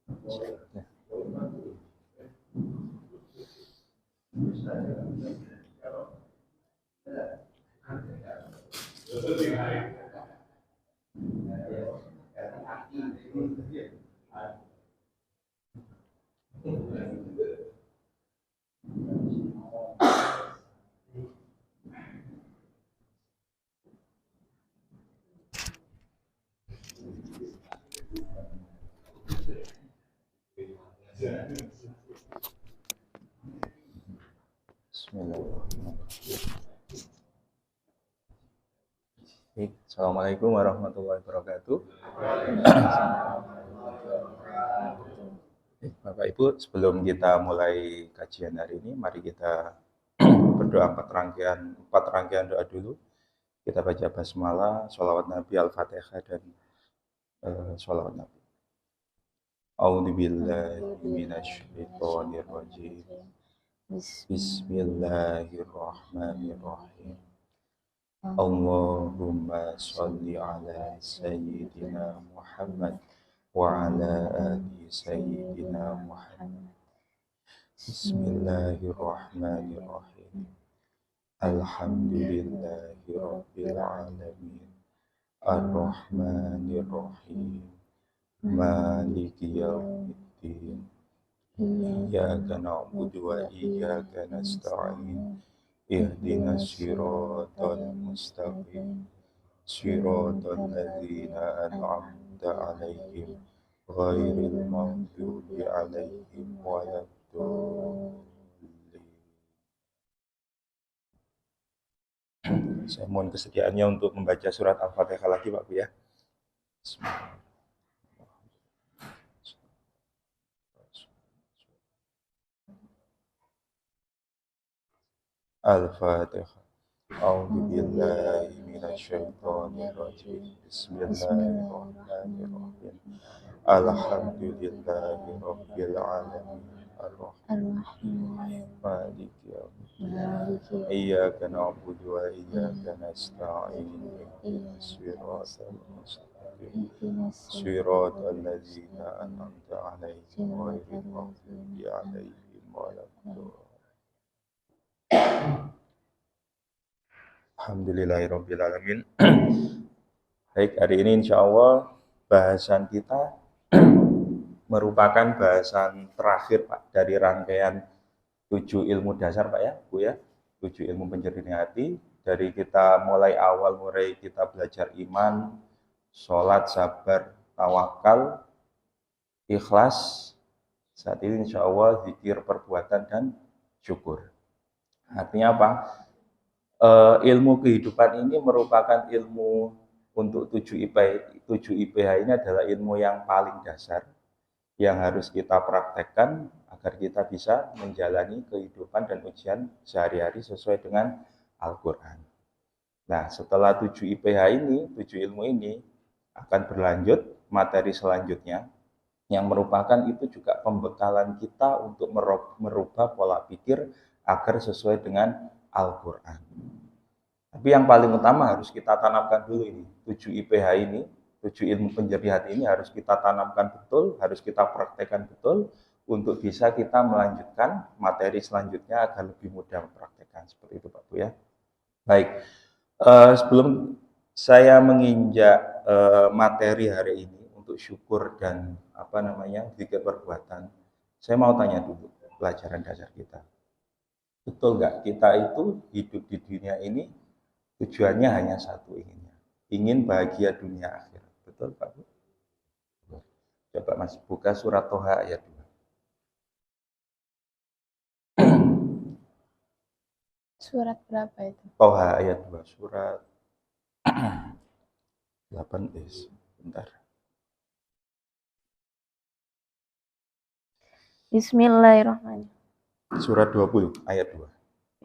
Bismillahirrahmanirrahim. Assalamualaikum warahmatullahi wabarakatuh. Bapak Ibu, sebelum kita mulai kajian hari ini, mari kita berdoa empat rangkaian doa dulu. Kita baca basmalah, sholawat Nabi, Al-Fatihah, dan sholawat Nabi. A'udzubillahi minasyaitonirrajim. Bismillahirrahmanirrahim. Allahumma sholli ala Sayyidina Muhammad wa ala ali Sayyidina Muhammad. Bismillahirrahmanirrahim. Alhamdulillahi Rabbil Alamin. Ar-Rahmanirrahim. Maliki yaumiddin. Iyyaka na'budu wa iyyaka nasta'in. Ihdinas siratal mustaqim. Siratal ladzina an'amta 'alaihim ghairil maghdubi 'alaihim waladdallin. Saya mohon kesediaannya untuk membaca surat Al-Fatihah lagi, Pak Bu ya. Al-Fatihah. A'udzu billahi minasyaitonir rajim. Bismillahirrahmanirrahim. Alhamdulillahi rabbil alamin. Ar-Rahman. Maliki yaumiddin. Iyyaka na'budu wa iyyaka nasta'in. Ihdinas siratal mustaqim. Siratal ladzina an'amta 'alaihim ghairil maghdubi 'alaihim waladdallin. Alhamdulillahirrabbilalamin. Baik, hari ini insya Allah bahasan kita merupakan bahasan terakhir Pak dari rangkaian 7 ilmu dasar Pak ya, Bu ya. 7 ilmu penjernih hati. Dari kita mulai kita belajar iman, sholat, sabar, tawakal, ikhlas. Saat ini insya Allah zikir, perbuatan, dan syukur. Artinya apa? Ilmu kehidupan ini merupakan ilmu untuk 7 IPH ini adalah ilmu yang paling dasar yang harus kita praktekkan agar kita bisa menjalani kehidupan dan ujian sehari-hari sesuai dengan Al-Quran. Nah, setelah 7 IPH ini, 7 ilmu ini akan berlanjut materi selanjutnya yang merupakan itu juga pembekalan kita untuk merubah pola pikir agar sesuai dengan Al-Quran. Tapi yang paling utama harus kita tanamkan dulu ini, 7 IPH ini, 7 ilmu penjernih hati ini harus kita tanamkan betul, harus kita praktekkan betul, untuk bisa kita melanjutkan materi selanjutnya agar lebih mudah mempraktekkan. Seperti itu Pak Bu ya. Baik, sebelum saya menginjak materi hari ini untuk syukur dan zikir perbuatan, saya mau tanya dulu pelajaran dasar kita. Betul nggak kita itu hidup di dunia ini tujuannya hanya satu, ingin bahagia dunia akhirat. Betul Pak Bu? Coba Mas buka surat Toha ayat 2. Surat berapa itu? Toha ayat 2, surat 8 bentar. Bismillahirrahmanirrahim. Surat 20 ayat 2.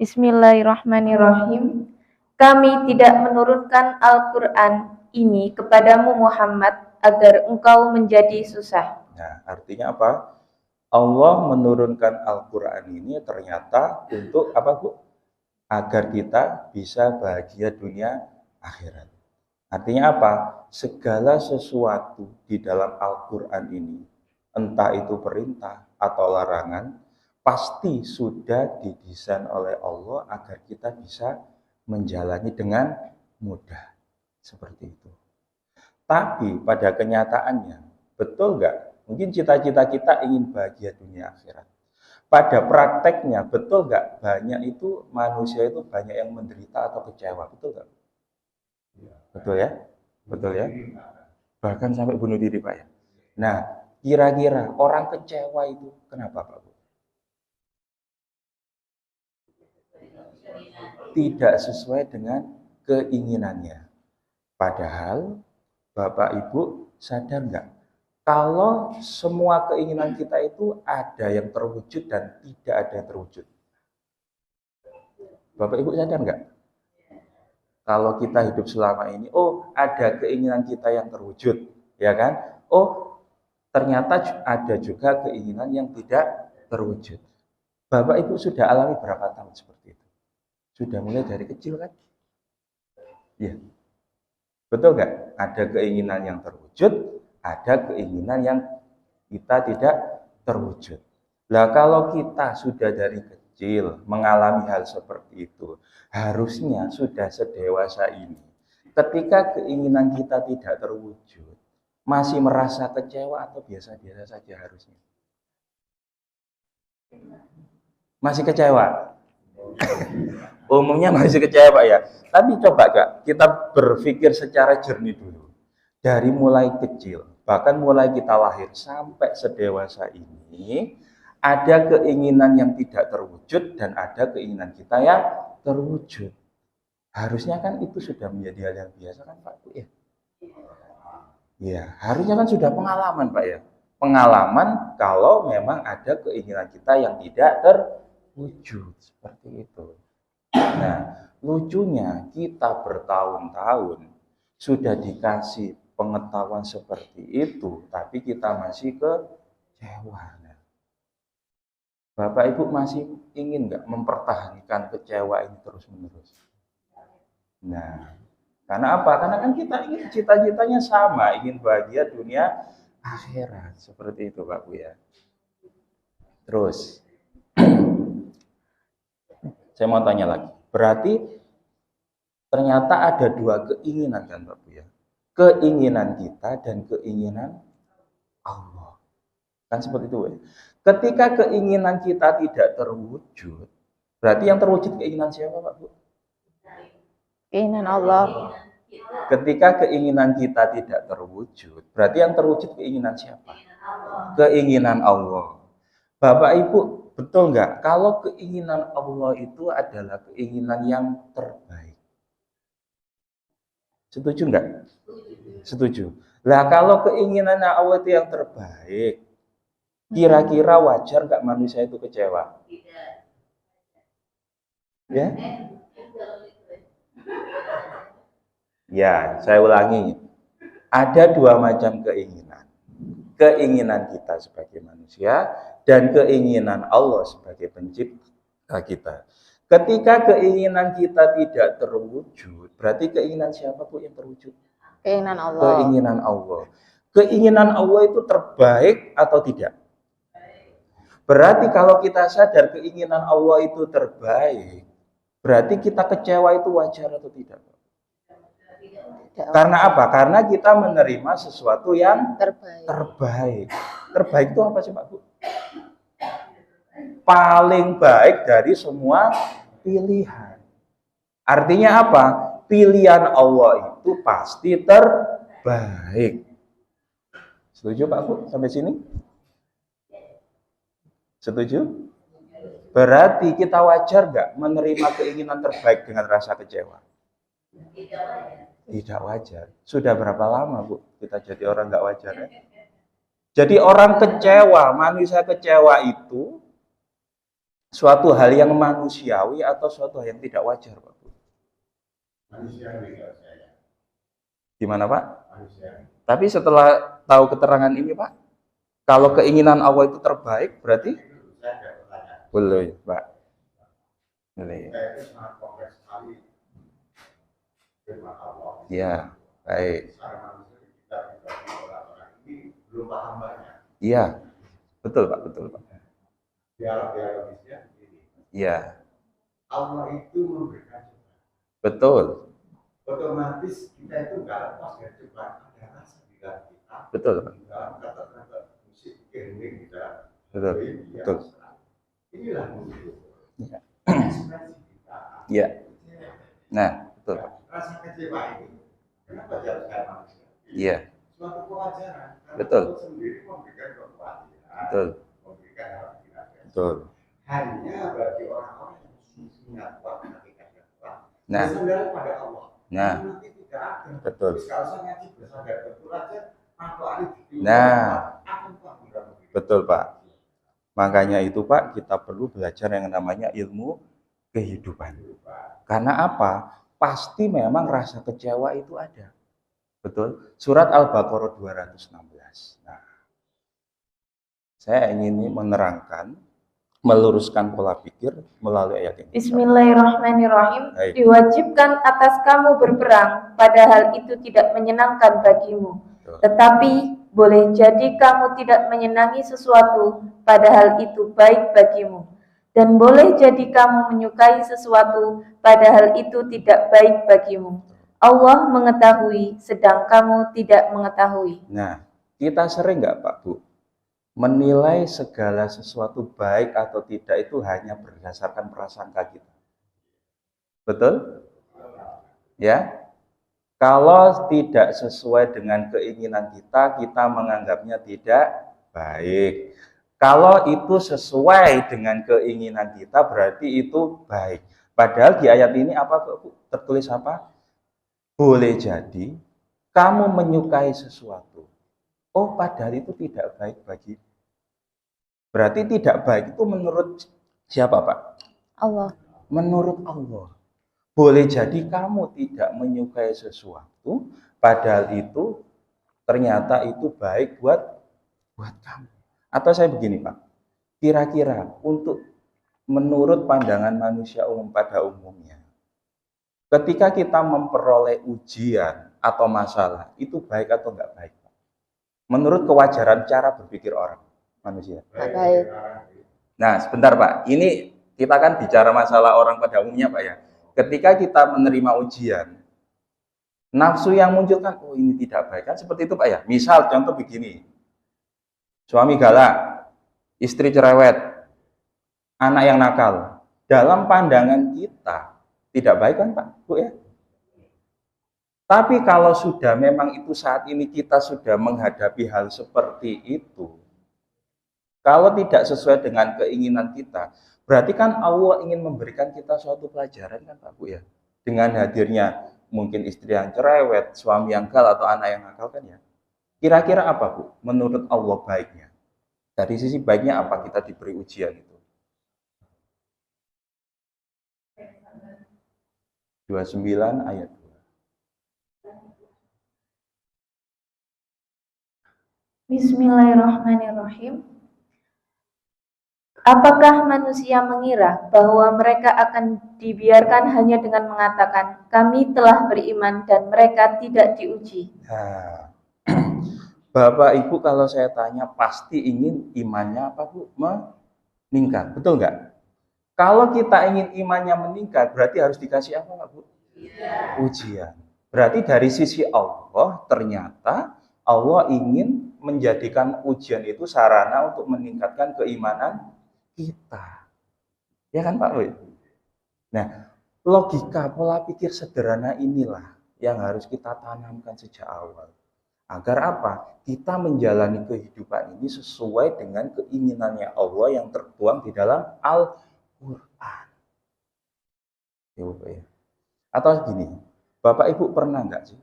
Bismillahirrahmanirrahim. Kami tidak menurunkan Al-Quran ini kepadamu Muhammad agar engkau menjadi susah. Nah, artinya apa? Allah menurunkan Al-Quran ini ternyata untuk apa Bu? Agar kita bisa bahagia dunia akhirat. Artinya apa? Segala sesuatu di dalam Al-Quran ini entah itu perintah atau larangan, pasti sudah didesain oleh Allah agar kita bisa menjalani dengan mudah. Seperti itu. Tapi pada kenyataannya, betul nggak? Mungkin cita-cita kita ingin bahagia dunia akhirat. Pada prakteknya, betul nggak? Banyak itu manusia itu banyak yang menderita atau kecewa, betul nggak? Betul ya? Betul ya? Bahkan sampai bunuh diri, Pak ya. Nah, kira-kira orang kecewa itu kenapa, Pak? Tidak sesuai dengan keinginannya. Padahal Bapak Ibu sadar nggak? Kalau semua keinginan kita itu ada yang terwujud dan tidak ada yang terwujud. Bapak Ibu sadar nggak? Kalau kita hidup selama ini, oh ada keinginan kita yang terwujud, ya kan? Oh ternyata ada juga keinginan yang tidak terwujud. Bapak Ibu sudah alami berapa tahun seperti itu? Sudah mulai dari kecil kan? Ya, betul nggak? Ada keinginan yang terwujud, ada keinginan yang kita tidak terwujud. Nah, kalau kita sudah dari kecil mengalami hal seperti itu, harusnya sudah sedewasa ini. Ketika keinginan kita tidak terwujud, masih merasa kecewa atau biasa-biasa saja harusnya? Masih kecewa? Umumnya masih kecewa ya. Tapi coba Kak, kita berpikir secara jernih dulu. Dari mulai kecil, bahkan mulai kita lahir sampai sedewasa ini, ada keinginan yang tidak terwujud dan ada keinginan kita yang terwujud. Harusnya kan itu sudah menjadi hal yang biasa kan Pak ya? Ya, harusnya kan sudah pengalaman Pak ya. Pengalaman kalau memang ada keinginan kita yang tidak terwujud seperti itu. Nah, lucunya kita bertahun-tahun sudah dikasih pengetahuan seperti itu, tapi kita masih kecewa. Nah, Bapak Ibu masih ingin nggak mempertahankan kecewa ini terus-menerus? Nah, karena apa? Karena kan kita ingin cita-citanya sama, ingin bahagia dunia akhirat. Seperti itu Pak Bu ya. Terus, saya mau tanya lagi. Berarti ternyata ada dua keinginan kan Pak Bu ya. Keinginan kita dan keinginan Allah. Kan seperti itu ya. Ketika keinginan kita tidak terwujud, berarti yang terwujud keinginan siapa Pak Bu? Keinginan Allah. Ketika keinginan kita tidak terwujud, berarti yang terwujud keinginan siapa? Keinginan Allah. Bapak Ibu, betul nggak? Kalau keinginan Allah itu adalah keinginan yang terbaik. Setuju nggak? Setuju. Lah kalau keinginannya Allah itu yang terbaik, kira-kira wajar nggak manusia itu kecewa? Ya? Ya, saya ulangi. Ada dua macam keinginan. Keinginan kita sebagai manusia dan keinginan Allah sebagai pencipta kita. Ketika keinginan kita tidak terwujud, berarti keinginan siapa pun yang terwujud? Keinginan Allah. Keinginan Allah. Keinginan Allah itu terbaik atau tidak? Berarti kalau kita sadar keinginan Allah itu terbaik, berarti kita kecewa itu wajar atau tidak? Karena apa? Karena kita menerima sesuatu yang terbaik. Terbaik itu apa sih Pak Bu? Paling baik dari semua pilihan. Artinya apa? Pilihan Allah itu pasti terbaik. Setuju Pak Bu sampai sini? Setuju? Berarti kita wajar nggak menerima keinginan terbaik dengan rasa kecewa? Tidak wajar. Sudah berapa lama Bu kita jadi orang nggak wajar ya? Jadi orang kecewa, manusia kecewa itu suatu hal yang manusiawi atau suatu hal yang tidak wajar Pak Bu? Manusiawi. Gimana Pak? Manusiawi. Tapi setelah tahu keterangan ini Pak, kalau keinginan Allah itu terbaik berarti? Boleh Pak. Boleh. Ya, baik. Belum paham banyak. Iya, betul Pak, betul Pak. Dialogisnya begini. Iya, Allah itu memberikan cobaan. betul, Otomatis kita itu nggak lepas dari cobaan. Ada rasa di dalam kita. betul Pak. Di dalam kata-kata musik healing kita. Betul, betul. Inilah musik. Iya. Ekspresi kita. Iya. Nah, betul Pak. Rasa kecewa ini, kenapa harus kayak manusia? Iya, Suatu kewajaran. Karena betul. Allah sendiri memberikan kewajaran. Betul. Memberikan hal yang Betul. hanya bagi orang-orang yang sungguhnya kuat, hakikatnya kuat. Nah. Bersandar pada Allah. Nah. Nanti tidak ada. Betul. Terus kalau saya ngaji bersandar betul aja, aku ada di Nah. akan kuat. Betul Pak. Makanya itu Pak, kita perlu belajar yang namanya ilmu kehidupan. Karena apa? Pasti memang rasa kecewa itu ada. Betul. Surat Al-Baqarah 216. Nah, saya ingin menerangkan, meluruskan pola pikir melalui ayat ini. Bismillahirrahmanirrahim. Baik. Diwajibkan atas kamu berperang, padahal itu tidak menyenangkan bagimu. Betul. Tetapi boleh jadi kamu tidak menyenangi sesuatu, padahal itu baik bagimu. Dan boleh jadi kamu menyukai sesuatu, padahal itu tidak baik bagimu. Allah mengetahui, sedang kamu tidak mengetahui. Nah, kita sering nggak Pak Bu menilai segala sesuatu baik atau tidak itu hanya berdasarkan prasangka kita. Betul? Ya. Kalau tidak sesuai dengan keinginan kita, kita menganggapnya tidak baik. Kalau itu sesuai dengan keinginan kita, berarti itu baik. Padahal di ayat ini apa tertulis apa? Boleh jadi kamu menyukai sesuatu. Oh, padahal itu tidak baik bagi. Berarti tidak baik itu menurut siapa, Pak? Allah. Menurut Allah. Boleh jadi kamu tidak menyukai sesuatu, padahal itu ternyata itu baik buat kamu. Atau saya begini Pak, kira-kira untuk menurut pandangan manusia umum pada umumnya, ketika kita memperoleh ujian atau masalah, itu baik atau enggak baik Pak? Menurut kewajaran cara berpikir orang, manusia. Baik. Nah sebentar Pak, ini kita kan bicara masalah orang pada umumnya Pak ya. Ketika kita menerima ujian, nafsu yang muncul kan, oh ini tidak baik kan seperti itu Pak ya. Misal contoh begini, suami galak, istri cerewet, anak yang nakal. Dalam pandangan kita tidak baik kan Pak Bu ya. Tapi kalau sudah memang itu saat ini kita sudah menghadapi hal seperti itu, kalau tidak sesuai dengan keinginan kita, berarti kan Allah ingin memberikan kita suatu pelajaran kan Pak Bu ya. Dengan hadirnya mungkin istri yang cerewet, suami yang galak atau anak yang nakal kan ya. Kira-kira apa Bu menurut Allah baiknya? Dari sisi baiknya apa kita diberi ujian itu? 29 ayat 2. Bismillahirrahmanirrahim. Apakah manusia mengira bahwa mereka akan dibiarkan hanya dengan mengatakan, kami telah beriman dan mereka tidak diuji? Nah, Bapak Ibu kalau saya tanya pasti ingin imannya apa Bu? Meningkat, betul nggak? Kalau kita ingin imannya meningkat berarti harus dikasih apa Bu? Ujian. Berarti dari sisi Allah ternyata Allah ingin menjadikan ujian itu sarana untuk meningkatkan keimanan kita. Ya kan Pak Boy? Nah, logika pola pikir sederhana inilah yang harus kita tanamkan sejak awal. Agar apa? Kita menjalani kehidupan ini sesuai dengan keinginannya Allah yang tertuang di dalam Al-Quran. Ya, Bapak, ya. Atau gini, Bapak Ibu pernah nggak sih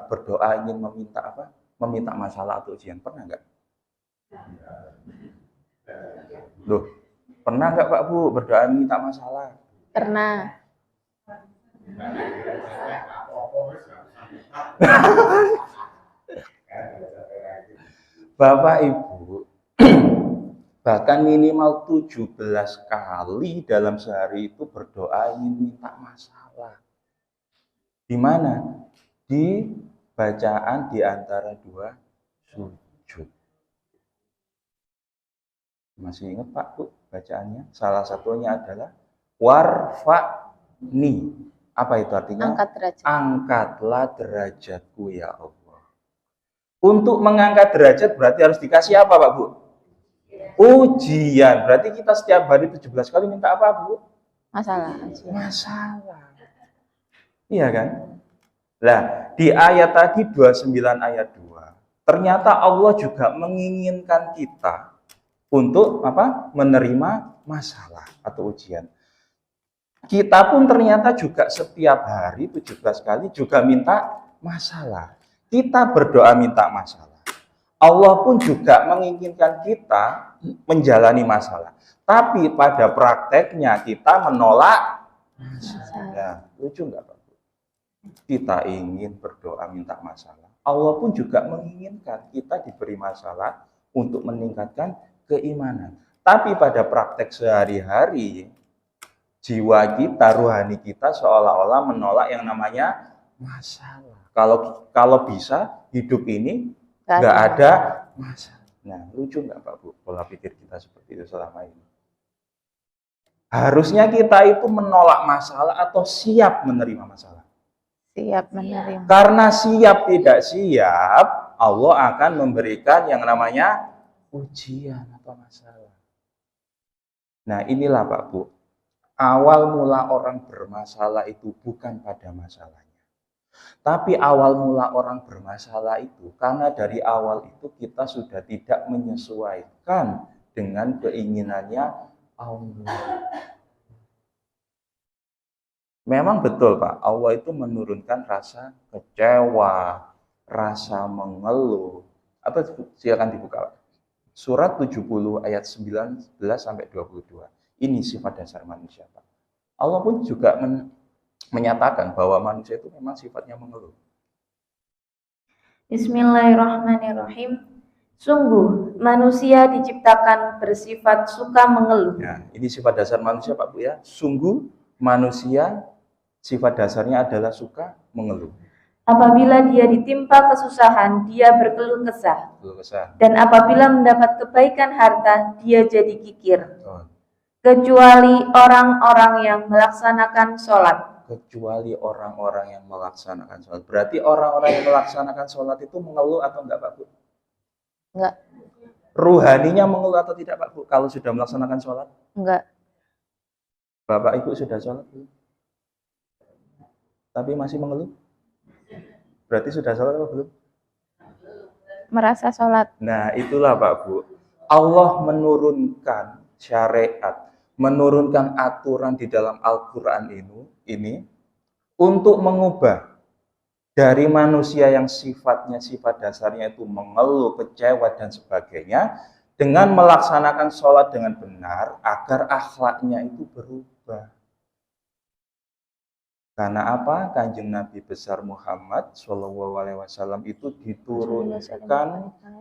berdoa ingin meminta apa? Meminta masalah atau ujian, pernah nggak? Loh, pernah nggak Pak Bu berdoa minta masalah? Pernah. Bapak Ibu, bahkan minimal 17 kali dalam sehari itu berdoa ingin minta masalah. Di mana? Di bacaan di antara dua sujud. Masih ingat Pak Bu bacaannya? Salah satunya adalah warfa'ni. Apa itu artinya? Angkat derajat. Angkatlah derajatku ya Allah. Untuk mengangkat derajat berarti harus dikasih apa Pak Bu? Ujian. Berarti kita setiap hari 17 kali minta apa Bu? Masalah. Masalah. Iya kan? Nah, di ayat tadi 29 ayat 2, ternyata Allah juga menginginkan kita untuk apa? Menerima masalah atau ujian. Kita pun ternyata juga setiap hari 17 kali juga minta masalah. Kita berdoa minta masalah. Allah pun juga menginginkan kita menjalani masalah. Tapi pada prakteknya kita menolak masalah. Nah, lucu nggak Pak? Kita ingin berdoa minta masalah. Allah pun juga menginginkan kita diberi masalah untuk meningkatkan keimanan. Tapi pada praktek sehari-hari, jiwa kita, rohani kita seolah-olah menolak yang namanya masalah. Kalau bisa hidup ini nggak ada masalah. Nah, lucu nggak Pak Bu pola pikir kita seperti itu selama ini? Harusnya kita itu menolak masalah atau siap menerima masalah? Siap menerima. Karena siap tidak siap, Allah akan memberikan yang namanya ujian atau masalah. Nah, inilah Pak Bu, awal mula orang bermasalah itu bukan pada masalahnya. Tapi awal mula orang bermasalah itu karena dari awal itu kita sudah tidak menyesuaikan dengan keinginannya Allah. Memang betul Pak, Allah itu menurunkan rasa kecewa, rasa mengeluh. Atau silakan dibuka Pak. Surat 70 ayat 19 sampai 22. Ini sifat dasar manusia Pak. Allah pun juga menyatakan bahwa manusia itu memang sifatnya mengeluh. Bismillahirrahmanirrahim. Sungguh manusia diciptakan bersifat suka mengeluh. Ya, ini sifat dasar manusia Pak Bu ya. Sungguh manusia sifat dasarnya adalah suka mengeluh. Apabila dia ditimpa kesusahan, dia berkeluh kesah. Keluh kesah. Dan apabila mendapat kebaikan harta, dia jadi kikir. Oh. Kecuali orang-orang yang melaksanakan sholat. Kecuali orang-orang yang melaksanakan sholat. Berarti orang-orang yang melaksanakan sholat itu mengeluh atau enggak Pak Bu? Enggak. Ruhaninya mengeluh atau tidak Pak Bu kalau sudah melaksanakan sholat? Enggak. Bapak Ibu sudah sholat belum? Tapi masih mengeluh? Berarti sudah sholat atau belum? Merasa sholat. Nah itulah Pak Bu. Allah menurunkan syariat, menurunkan aturan di dalam Al-Quran ini untuk mengubah dari manusia yang sifatnya, sifat dasarnya itu mengeluh, kecewa, dan sebagainya, dengan melaksanakan sholat dengan benar, agar akhlaknya itu berubah. Karena apa? Kanjeng Nabi besar Muhammad SAW itu diturunkan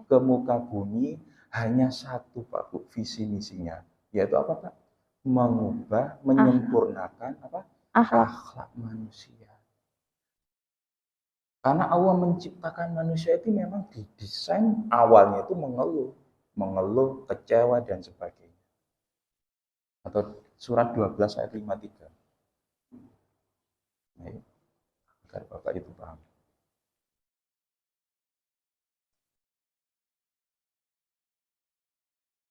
ke muka bumi hanya satu Pak Bu, visi misinya, yaitu apa Pak? Mengubah, menyempurnakan apa? Akhlak manusia. Karena Allah menciptakan manusia itu memang didesain awalnya itu mengeluh, kecewa dan sebagainya. Atau surat 12 ayat 53. Nah, agar Bapak itu paham.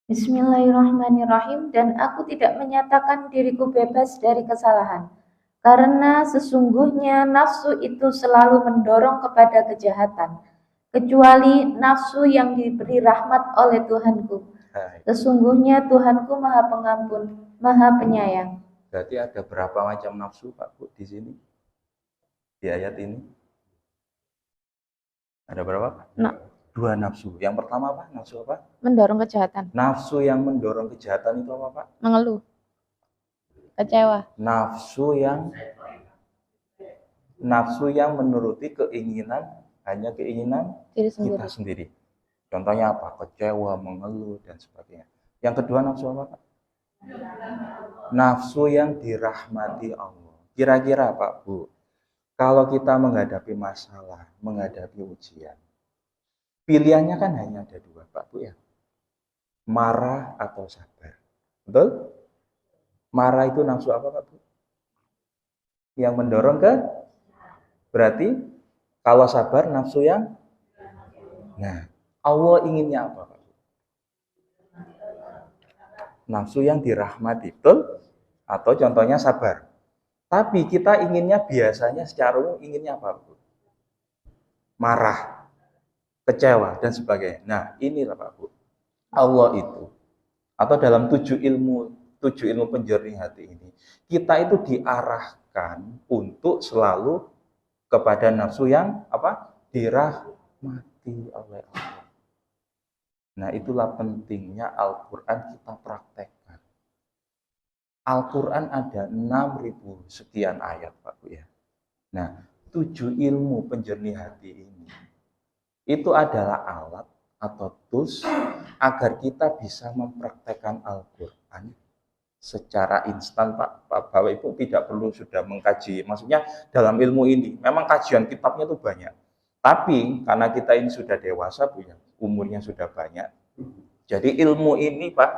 Bismillahirrahmanirrahim. Dan aku tidak menyatakan diriku bebas dari kesalahan, karena sesungguhnya nafsu itu selalu mendorong kepada kejahatan, kecuali nafsu yang diberi rahmat oleh Tuhanku. Sesungguhnya Tuhanku Maha Pengampun, Maha Penyayang. Berarti ada berapa macam nafsu Pak Bu di sini? Di ayat ini? Ada berapa Pak? Dua nafsu. Yang pertama apa? Nafsu apa? Mendorong kejahatan. Nafsu yang mendorong kejahatan itu apa Pak? Mengeluh. Kecewa. Nafsu yang menuruti keinginan, hanya keinginan kita sendiri. Contohnya apa? Kecewa, mengeluh, dan sebagainya. Yang kedua nafsu apa Pak? Nafsu yang dirahmati Allah. Kira-kira Pak Bu, kalau kita menghadapi masalah, menghadapi ujian, pilihannya kan hanya ada dua Pak Bu ya. marah atau sabar. Betul? Marah itu nafsu apa, Pak Bu? Yang mendorong ke, berarti kalau sabar nafsu yang, nah, Allah inginnya apa, Pak? Nafsu yang dirahmati, betul? Atau contohnya sabar. Tapi kita inginnya biasanya secara umum inginnya apa, Bu? Marah, kecewa, dan sebagainya. Nah, inilah Pak Bu. Allah itu, atau dalam tujuh ilmu penjernih hati ini, kita itu diarahkan untuk selalu kepada nafsu yang apa? Dirahmati oleh Allah. Nah, itulah pentingnya Al-Quran kita praktekkan. Al-Quran ada 6.000 sekian ayat, Pak Bu ya. Nah, 7 ilmu penjernih hati ini itu adalah alat atau tools agar kita bisa mempraktekkan Al-Quran secara instan, Pak. Bapak Ibu tidak perlu sudah mengkaji. Maksudnya dalam ilmu ini memang kajian kitabnya itu banyak. Tapi karena kita ini sudah dewasa, Bu ya, umurnya sudah banyak. Jadi ilmu ini, Pak,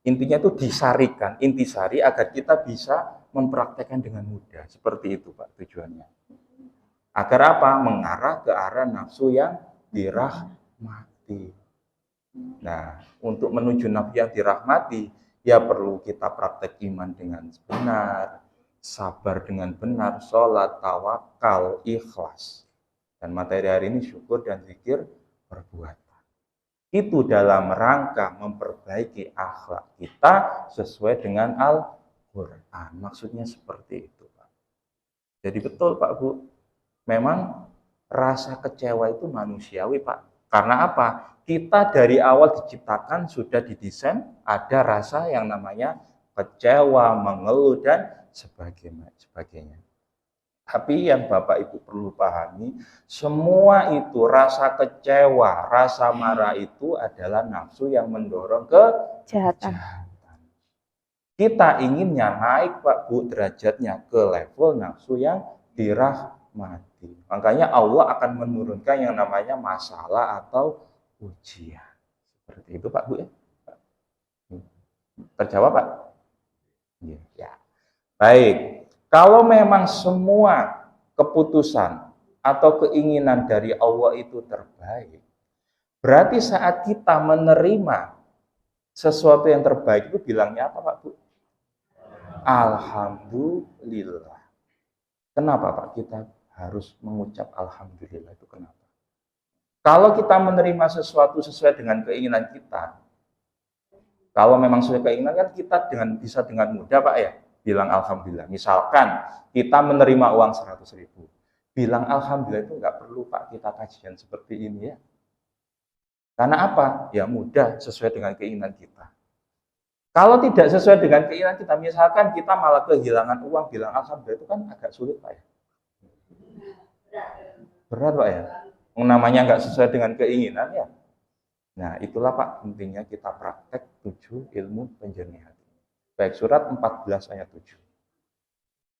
intinya itu disarikan, intisari agar kita bisa mempraktekkan dengan mudah. Seperti itu, Pak, tujuannya. Agar apa? Mengarah ke arah nafsu yang dirahmati. Nah, untuk menuju nafsu yang dirahmati, ya perlu kita praktek iman dengan benar, sabar dengan benar, sholat, tawakal, ikhlas. Dan materi hari ini syukur dan zikir perbuatan. Itu dalam rangka memperbaiki akhlak kita sesuai dengan Al-Quran. Maksudnya seperti itu, Pak. Jadi betul, Pak Bu. Memang rasa kecewa itu manusiawi, Pak. Karena apa? Kita dari awal diciptakan sudah didesain ada rasa yang namanya kecewa, mengeluh, dan sebagainya. Tapi yang Bapak Ibu perlu pahami, semua itu rasa kecewa, rasa marah itu adalah nafsu yang mendorong ke kejahatan. Kita inginnya naik, Pak Bu, derajatnya ke level nafsu yang dirahmati. Makanya Allah akan menurunkan yang namanya masalah atau ujian. Seperti itu, Pak Bu ya. Terjawab, Pak? Ya. Baik. Kalau memang semua keputusan atau keinginan dari Allah itu terbaik, berarti saat kita menerima sesuatu yang terbaik itu bilangnya apa, Pak Bu? Alhamdulillah. Kenapa, Pak, kita harus mengucap Alhamdulillah itu kenapa? Kalau kita menerima sesuatu sesuai dengan keinginan kita, kalau memang sesuai keinginan kan kita bisa dengan mudah, Pak ya, bilang Alhamdulillah. Misalkan kita menerima uang 100.000, bilang Alhamdulillah itu nggak perlu, Pak, kita kajian seperti ini ya. Karena apa? Ya mudah, sesuai dengan keinginan kita. Kalau tidak sesuai dengan keinginan kita, misalkan kita malah kehilangan uang, bilang Alhamdulillah itu kan agak sulit, Pak ya. Berat, Pak ya. Namanya nggak sesuai dengan keinginan ya. Nah, itulah, Pak, pentingnya kita praktek 7 ilmu penjernih hati. Baik, surat 14 ayat 7.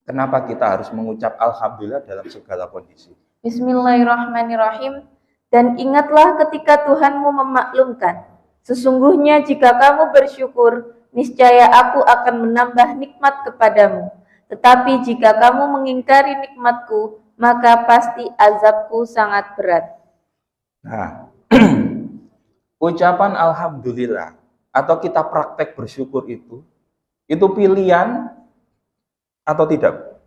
Kenapa kita harus mengucap Alhamdulillah dalam segala kondisi? Bismillahirrahmanirrahim. Dan ingatlah ketika Tuhanmu memaklumkan, sesungguhnya jika kamu bersyukur, niscaya aku akan menambah nikmat kepadamu. Tetapi jika kamu mengingkari nikmatku, maka pasti azabku sangat berat. Nah, ucapan Alhamdulillah atau kita praktek bersyukur itu pilihan atau tidak?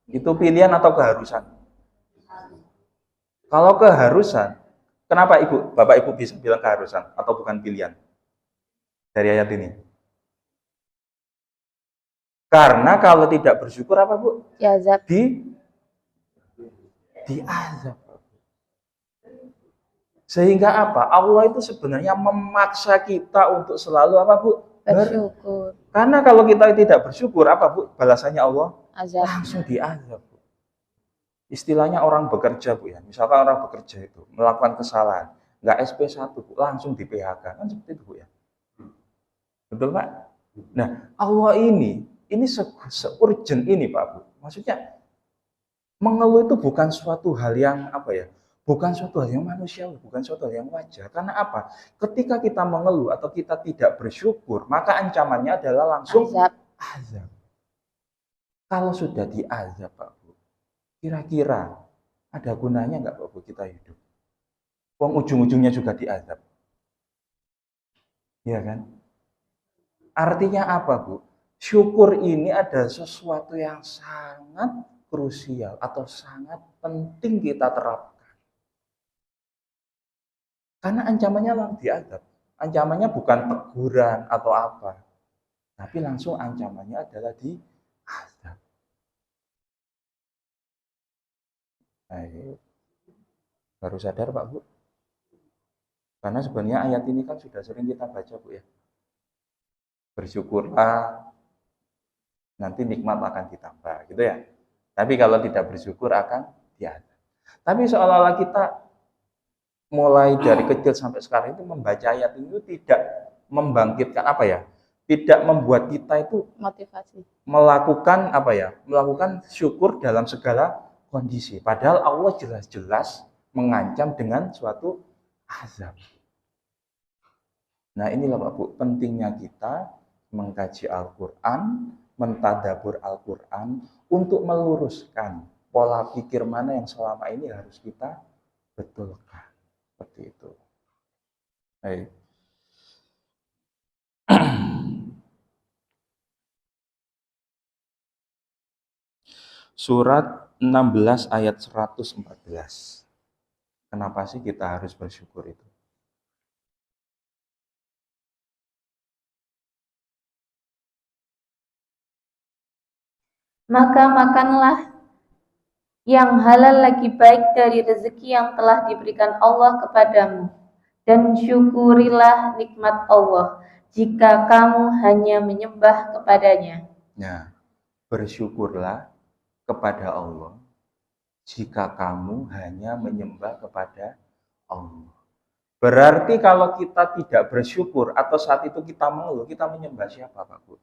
Itu pilihan atau keharusan? Kalau keharusan, kenapa Bapak Ibu bisa bilang keharusan atau bukan pilihan dari ayat ini? Karena kalau tidak bersyukur apa, Bu? Diazab. Diazab. Sehingga apa? Allah itu sebenarnya memaksa kita untuk selalu apa, Bu? Bersyukur. Karena kalau kita tidak bersyukur, apa, Bu? Balasannya Allah? Azab. Langsung diazab, Bu. Istilahnya orang bekerja, Bu ya. Misalkan orang bekerja itu melakukan kesalahan, nggak SP1, Bu, langsung di PHK. Kan seperti itu, Bu ya. Betul, Pak? Nah, Allah ini se-urgent ini, Pak Bu. Maksudnya mengeluh itu bukan suatu hal yang apa ya? Bukan suatu hal yang manusiawi, bukan suatu hal yang wajar. Karena apa? Ketika kita mengeluh atau kita tidak bersyukur, maka ancamannya adalah langsung Azab. azab. Kalau sudah diazab, Pak Bu, kira-kira ada gunanya nggak Pak Bu kita hidup? Wong ujung-ujungnya juga diazab. Iya kan? Artinya apa, Bu? Syukur ini ada sesuatu yang sangat krusial atau sangat penting kita terapkan. Karena ancamannya langsung diazab. Ancamannya bukan teguran atau apa. Tapi langsung ancamannya adalah diazab. Baik. Baru sadar Pak Bu? Karena sebenarnya ayat ini kan sudah sering kita baca Bu ya. Bersyukurlah, nanti nikmat akan ditambah gitu ya. Tapi kalau tidak bersyukur akan diazab. Tapi seolah-olah kita mulai dari kecil sampai sekarang itu membaca ayat itu tidak membangkitkan apa ya? Tidak membuat kita itu Motivasi. melakukan apa ya? Melakukan syukur dalam segala kondisi. Padahal Allah jelas-jelas mengancam dengan suatu azab. Nah, inilah Pak Bu, pentingnya kita mengkaji Al-Qur'an, mentadabur Al-Qur'an untuk meluruskan pola pikir mana yang selama ini harus kita betulkan. Seperti itu. Baik. Surat 16 ayat 114. Kenapa sih kita harus bersyukur itu? Maka makanlah yang halal lagi baik dari rezeki yang telah diberikan Allah kepadamu, dan syukurilah nikmat Allah jika kamu hanya menyembah kepadanya. Nah, bersyukurlah kepada Allah jika kamu hanya menyembah kepada Allah. Berarti kalau kita tidak bersyukur atau saat itu kita mengeluh, kita menyembah siapa Pak Bu?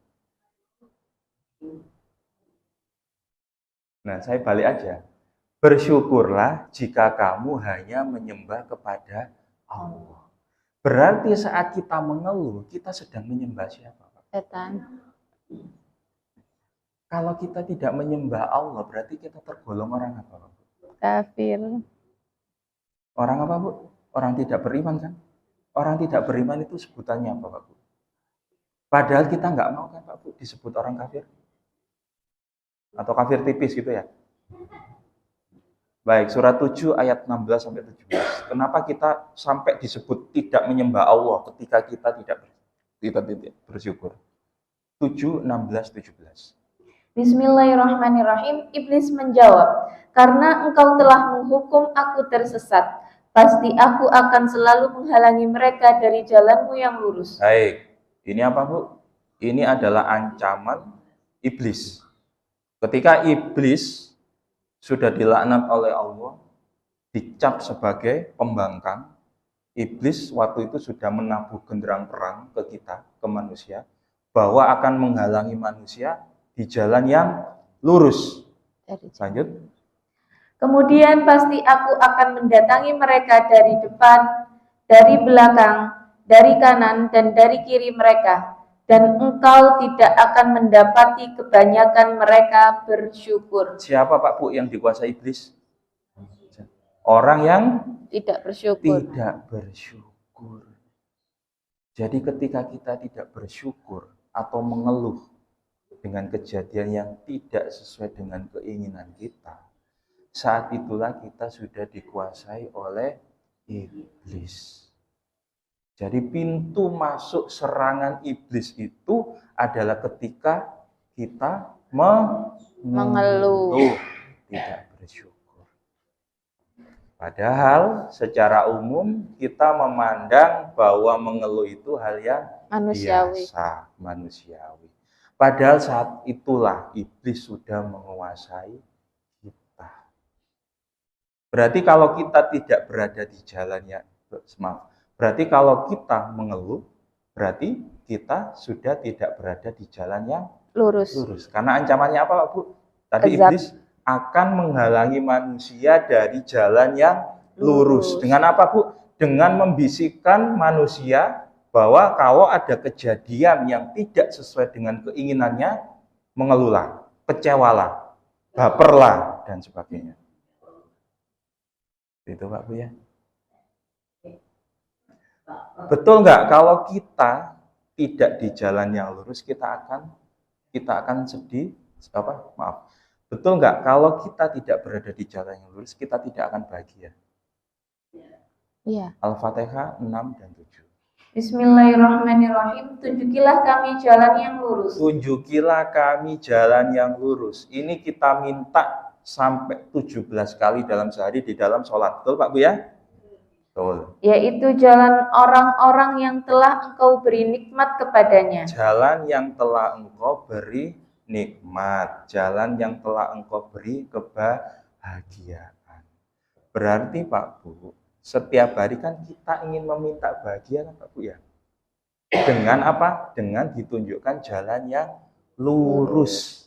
Nah, saya balik aja. Bersyukurlah jika kamu hanya menyembah kepada Allah. Berarti saat kita mengeluh, kita sedang menyembah siapa Pak? Setan. Kalau kita tidak menyembah Allah, berarti kita tergolong orang apa Pak? Kafir. Orang apa Bu? Orang tidak beriman kan? Orang tidak beriman itu sebutannya apa Pak Bu? Padahal kita nggak mau kan Pak Bu disebut orang kafir? Atau kafir tipis gitu ya? Baik, surat 7 ayat 16 sampai 17. Kenapa kita sampai disebut tidak menyembah Allah ketika kita tidak bersyukur? 7, 16, 17. Bismillahirrahmanirrahim. Iblis menjawab, karena engkau telah menghukum aku tersesat, pasti aku akan selalu menghalangi mereka dari jalanmu yang lurus. Baik, ini apa Bu? Ini adalah ancaman iblis. Ketika iblis sudah dilaknat oleh Allah, dicap sebagai pembangkang, iblis waktu itu sudah menabuh genderang perang ke kita, ke manusia, bahwa akan menghalangi manusia di jalan yang lurus. Lanjut. Kemudian pasti aku akan mendatangi mereka dari depan, dari belakang, dari kanan, dan dari kiri mereka. Dan engkau tidak akan mendapati kebanyakan mereka bersyukur. Siapa Pak Bu yang dikuasai iblis? Orang yang Tidak bersyukur. tidak bersyukur. Jadi ketika kita tidak bersyukur atau mengeluh dengan kejadian yang tidak sesuai dengan keinginan kita, saat itulah kita sudah dikuasai oleh iblis. Jadi pintu masuk serangan iblis itu adalah ketika kita mengeluh, tidak bersyukur. Padahal secara umum kita memandang bahwa mengeluh itu hal yang biasa, manusiawi. Padahal saat itulah iblis sudah menguasai kita. Berarti kalau kita tidak berada di jalannya, berarti kalau kita mengeluh, berarti kita sudah tidak berada di jalan yang lurus. Karena ancamannya apa, Bu? Tadi iblis akan menghalangi manusia dari jalan yang lurus. Dengan apa, Bu? Dengan membisikkan manusia bahwa kalau ada kejadian yang tidak sesuai dengan keinginannya, mengeluhlah, kecewalah, baperlah, dan sebagainya. Itu Pak Bu ya. Betul nggak kalau kita tidak di jalan yang lurus, kita akan sedih, maaf. Betul nggak kalau kita tidak berada di jalan yang lurus, kita tidak akan bahagia. Iya. Al-Fatihah 6 dan 7. Bismillahirrahmanirrahim. Tunjukilah kami jalan yang lurus. Tunjukilah kami jalan yang lurus. Ini kita minta sampai 17 kali dalam sehari di dalam sholat. Betul Pak Bu ya? Betul. Yaitu jalan orang-orang yang telah Engkau beri nikmat kepadanya. Jalan yang telah Engkau beri nikmat. Jalan yang telah Engkau beri kebahagiaan. Berarti Pak Bu, setiap hari kan kita ingin meminta bahagia kan Pak Bu ya? Dengan apa? Dengan ditunjukkan jalan yang lurus.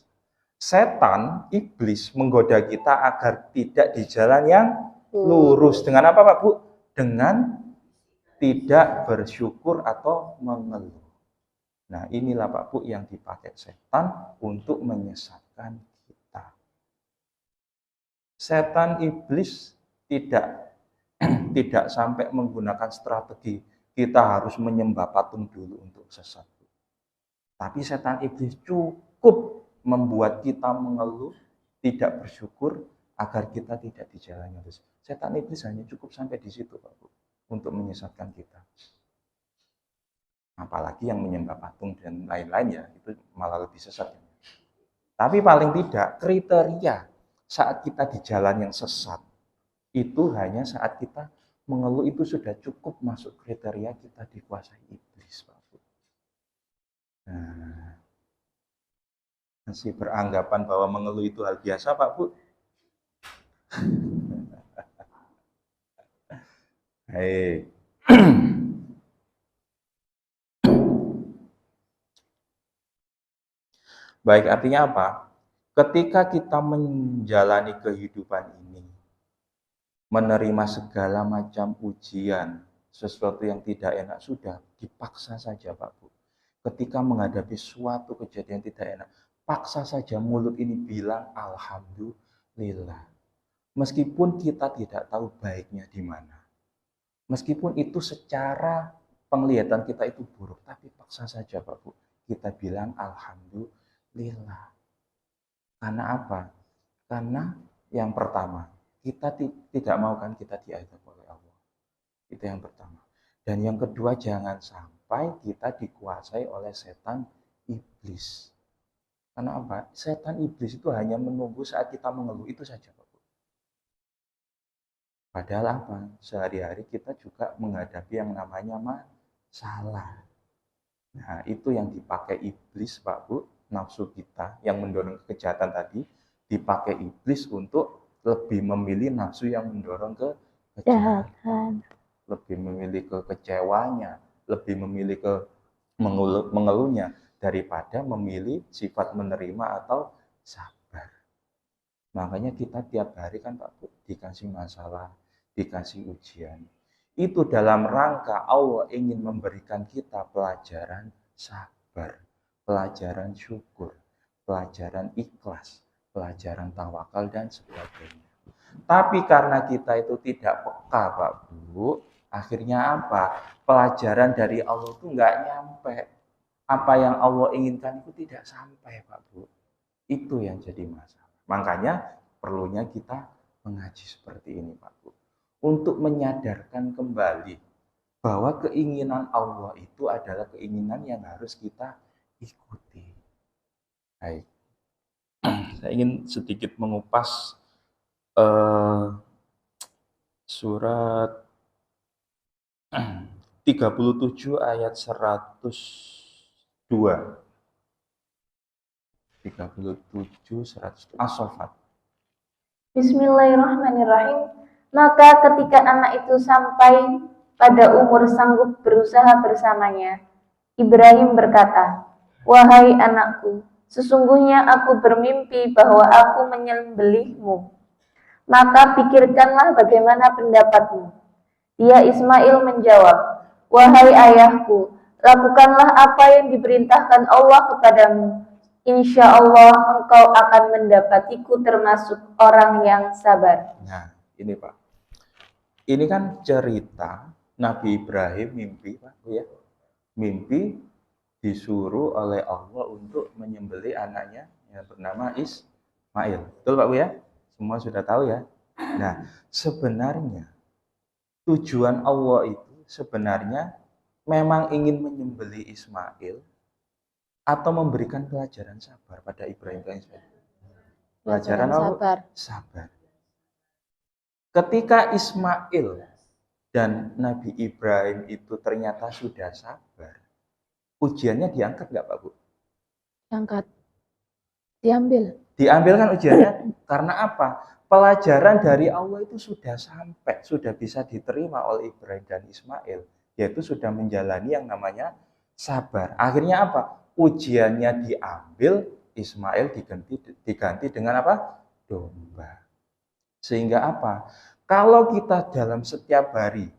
Setan, iblis menggoda kita agar tidak di jalan yang lurus. Dengan apa Pak Bu? Dengan tidak bersyukur atau mengeluh. Nah inilah Pak Bu yang dipakai setan untuk menyesatkan kita. Setan iblis tidak sampai menggunakan strategi kita harus menyembah patung dulu untuk sesat. Tapi setan iblis cukup membuat kita mengeluh, tidak bersyukur agar kita tidak di jalan yang lurus. Setan iblis hanya cukup sampai di situ Pak Bu untuk menyesatkan kita. Apalagi yang menyembah patung dan lain-lain ya, itu malah lebih sesat. Tapi paling tidak kriteria saat kita di jalan yang sesat itu hanya saat kita mengeluh, itu sudah cukup masuk kriteria kita dikuasai iblis, Pak Bu. Nah, masih beranggapan bahwa mengeluh itu hal biasa, Pak Bu? Hei. Baik, artinya apa? Ketika kita menjalani kehidupan ini, menerima segala macam ujian, sesuatu yang tidak enak, sudah dipaksa saja Pak Bu. Ketika menghadapi suatu kejadian tidak enak, paksa saja mulut ini bilang alhamdulillah. Meskipun kita tidak tahu baiknya di mana. Meskipun itu secara penglihatan kita itu buruk, tapi paksa saja Pak Bu. Kita bilang alhamdulillah. Karena apa? Karena yang pertama, kita tidak mau kan kita diazab oleh Allah. Itu yang pertama. Dan yang kedua, jangan sampai kita dikuasai oleh setan iblis. Karena apa? Setan iblis itu hanya menunggu saat kita mengeluh, itu saja Pak. Padahal apa? Sehari-hari kita juga menghadapi yang namanya masalah. Nah, itu yang dipakai iblis Pak Bu, nafsu kita yang mendorong kejahatan tadi, dipakai iblis untuk lebih memilih nafsu yang mendorong ke kejahatan, lebih memilih ke kecewanya, lebih memilih ke mengeluhnya daripada memilih sifat menerima atau sabar. Makanya kita tiap hari kan Pak Bu dikasih masalah, dikasih ujian. Itu dalam rangka Allah ingin memberikan kita pelajaran sabar, pelajaran syukur, pelajaran ikhlas, pelajaran tawakal dan sebagainya. Tapi karena kita itu tidak peka Pak Bu, akhirnya apa? Pelajaran dari Allah itu nggak nyampe. Apa yang Allah inginkan itu tidak sampai Pak Bu. Itu yang jadi masalah. Makanya perlunya kita mengaji seperti ini Pak Bu. Untuk menyadarkan kembali bahwa keinginan Allah itu adalah keinginan yang harus kita ikuti. Baik. Saya ingin sedikit mengupas surat 37 ayat 102. 37 100 As-Saffat. Bismillahirrahmanirrahim. Maka ketika anak itu sampai pada umur sanggup berusaha bersamanya, Ibrahim berkata, "Wahai anakku, sesungguhnya aku bermimpi bahwa aku menyembelihmu. Maka pikirkanlah bagaimana pendapatmu. Dia Ismail menjawab, wahai ayahku, lakukanlah apa yang diperintahkan Allah kepadamu. Insya Allah engkau akan mendapatiku termasuk orang yang sabar. Nah, ini Pak. Ini kan cerita Nabi Ibrahim mimpi, Pak, ya. Mimpi disuruh oleh Allah untuk menyembelih anaknya yang bernama Ismail. Betul Pak Bu ya? Semua sudah tahu ya. Nah, sebenarnya tujuan Allah itu sebenarnya memang ingin menyembelih Ismail atau memberikan pelajaran sabar pada Ibrahim dan Ismail. Pelajaran apa? sabar. Sabar. Ketika Ismail dan Nabi Ibrahim itu ternyata sudah sabar, ujiannya diangkat nggak Pak Bu? Angkat. Diambil. Diambil kan ujiannya karena apa? Pelajaran dari Allah itu sudah sampai, sudah bisa diterima oleh Ibrahim dan Ismail, yaitu sudah menjalani yang namanya sabar. Akhirnya apa? Ujiannya diambil, Ismail diganti dengan apa? Domba. Sehingga apa? Kalau kita dalam setiap hari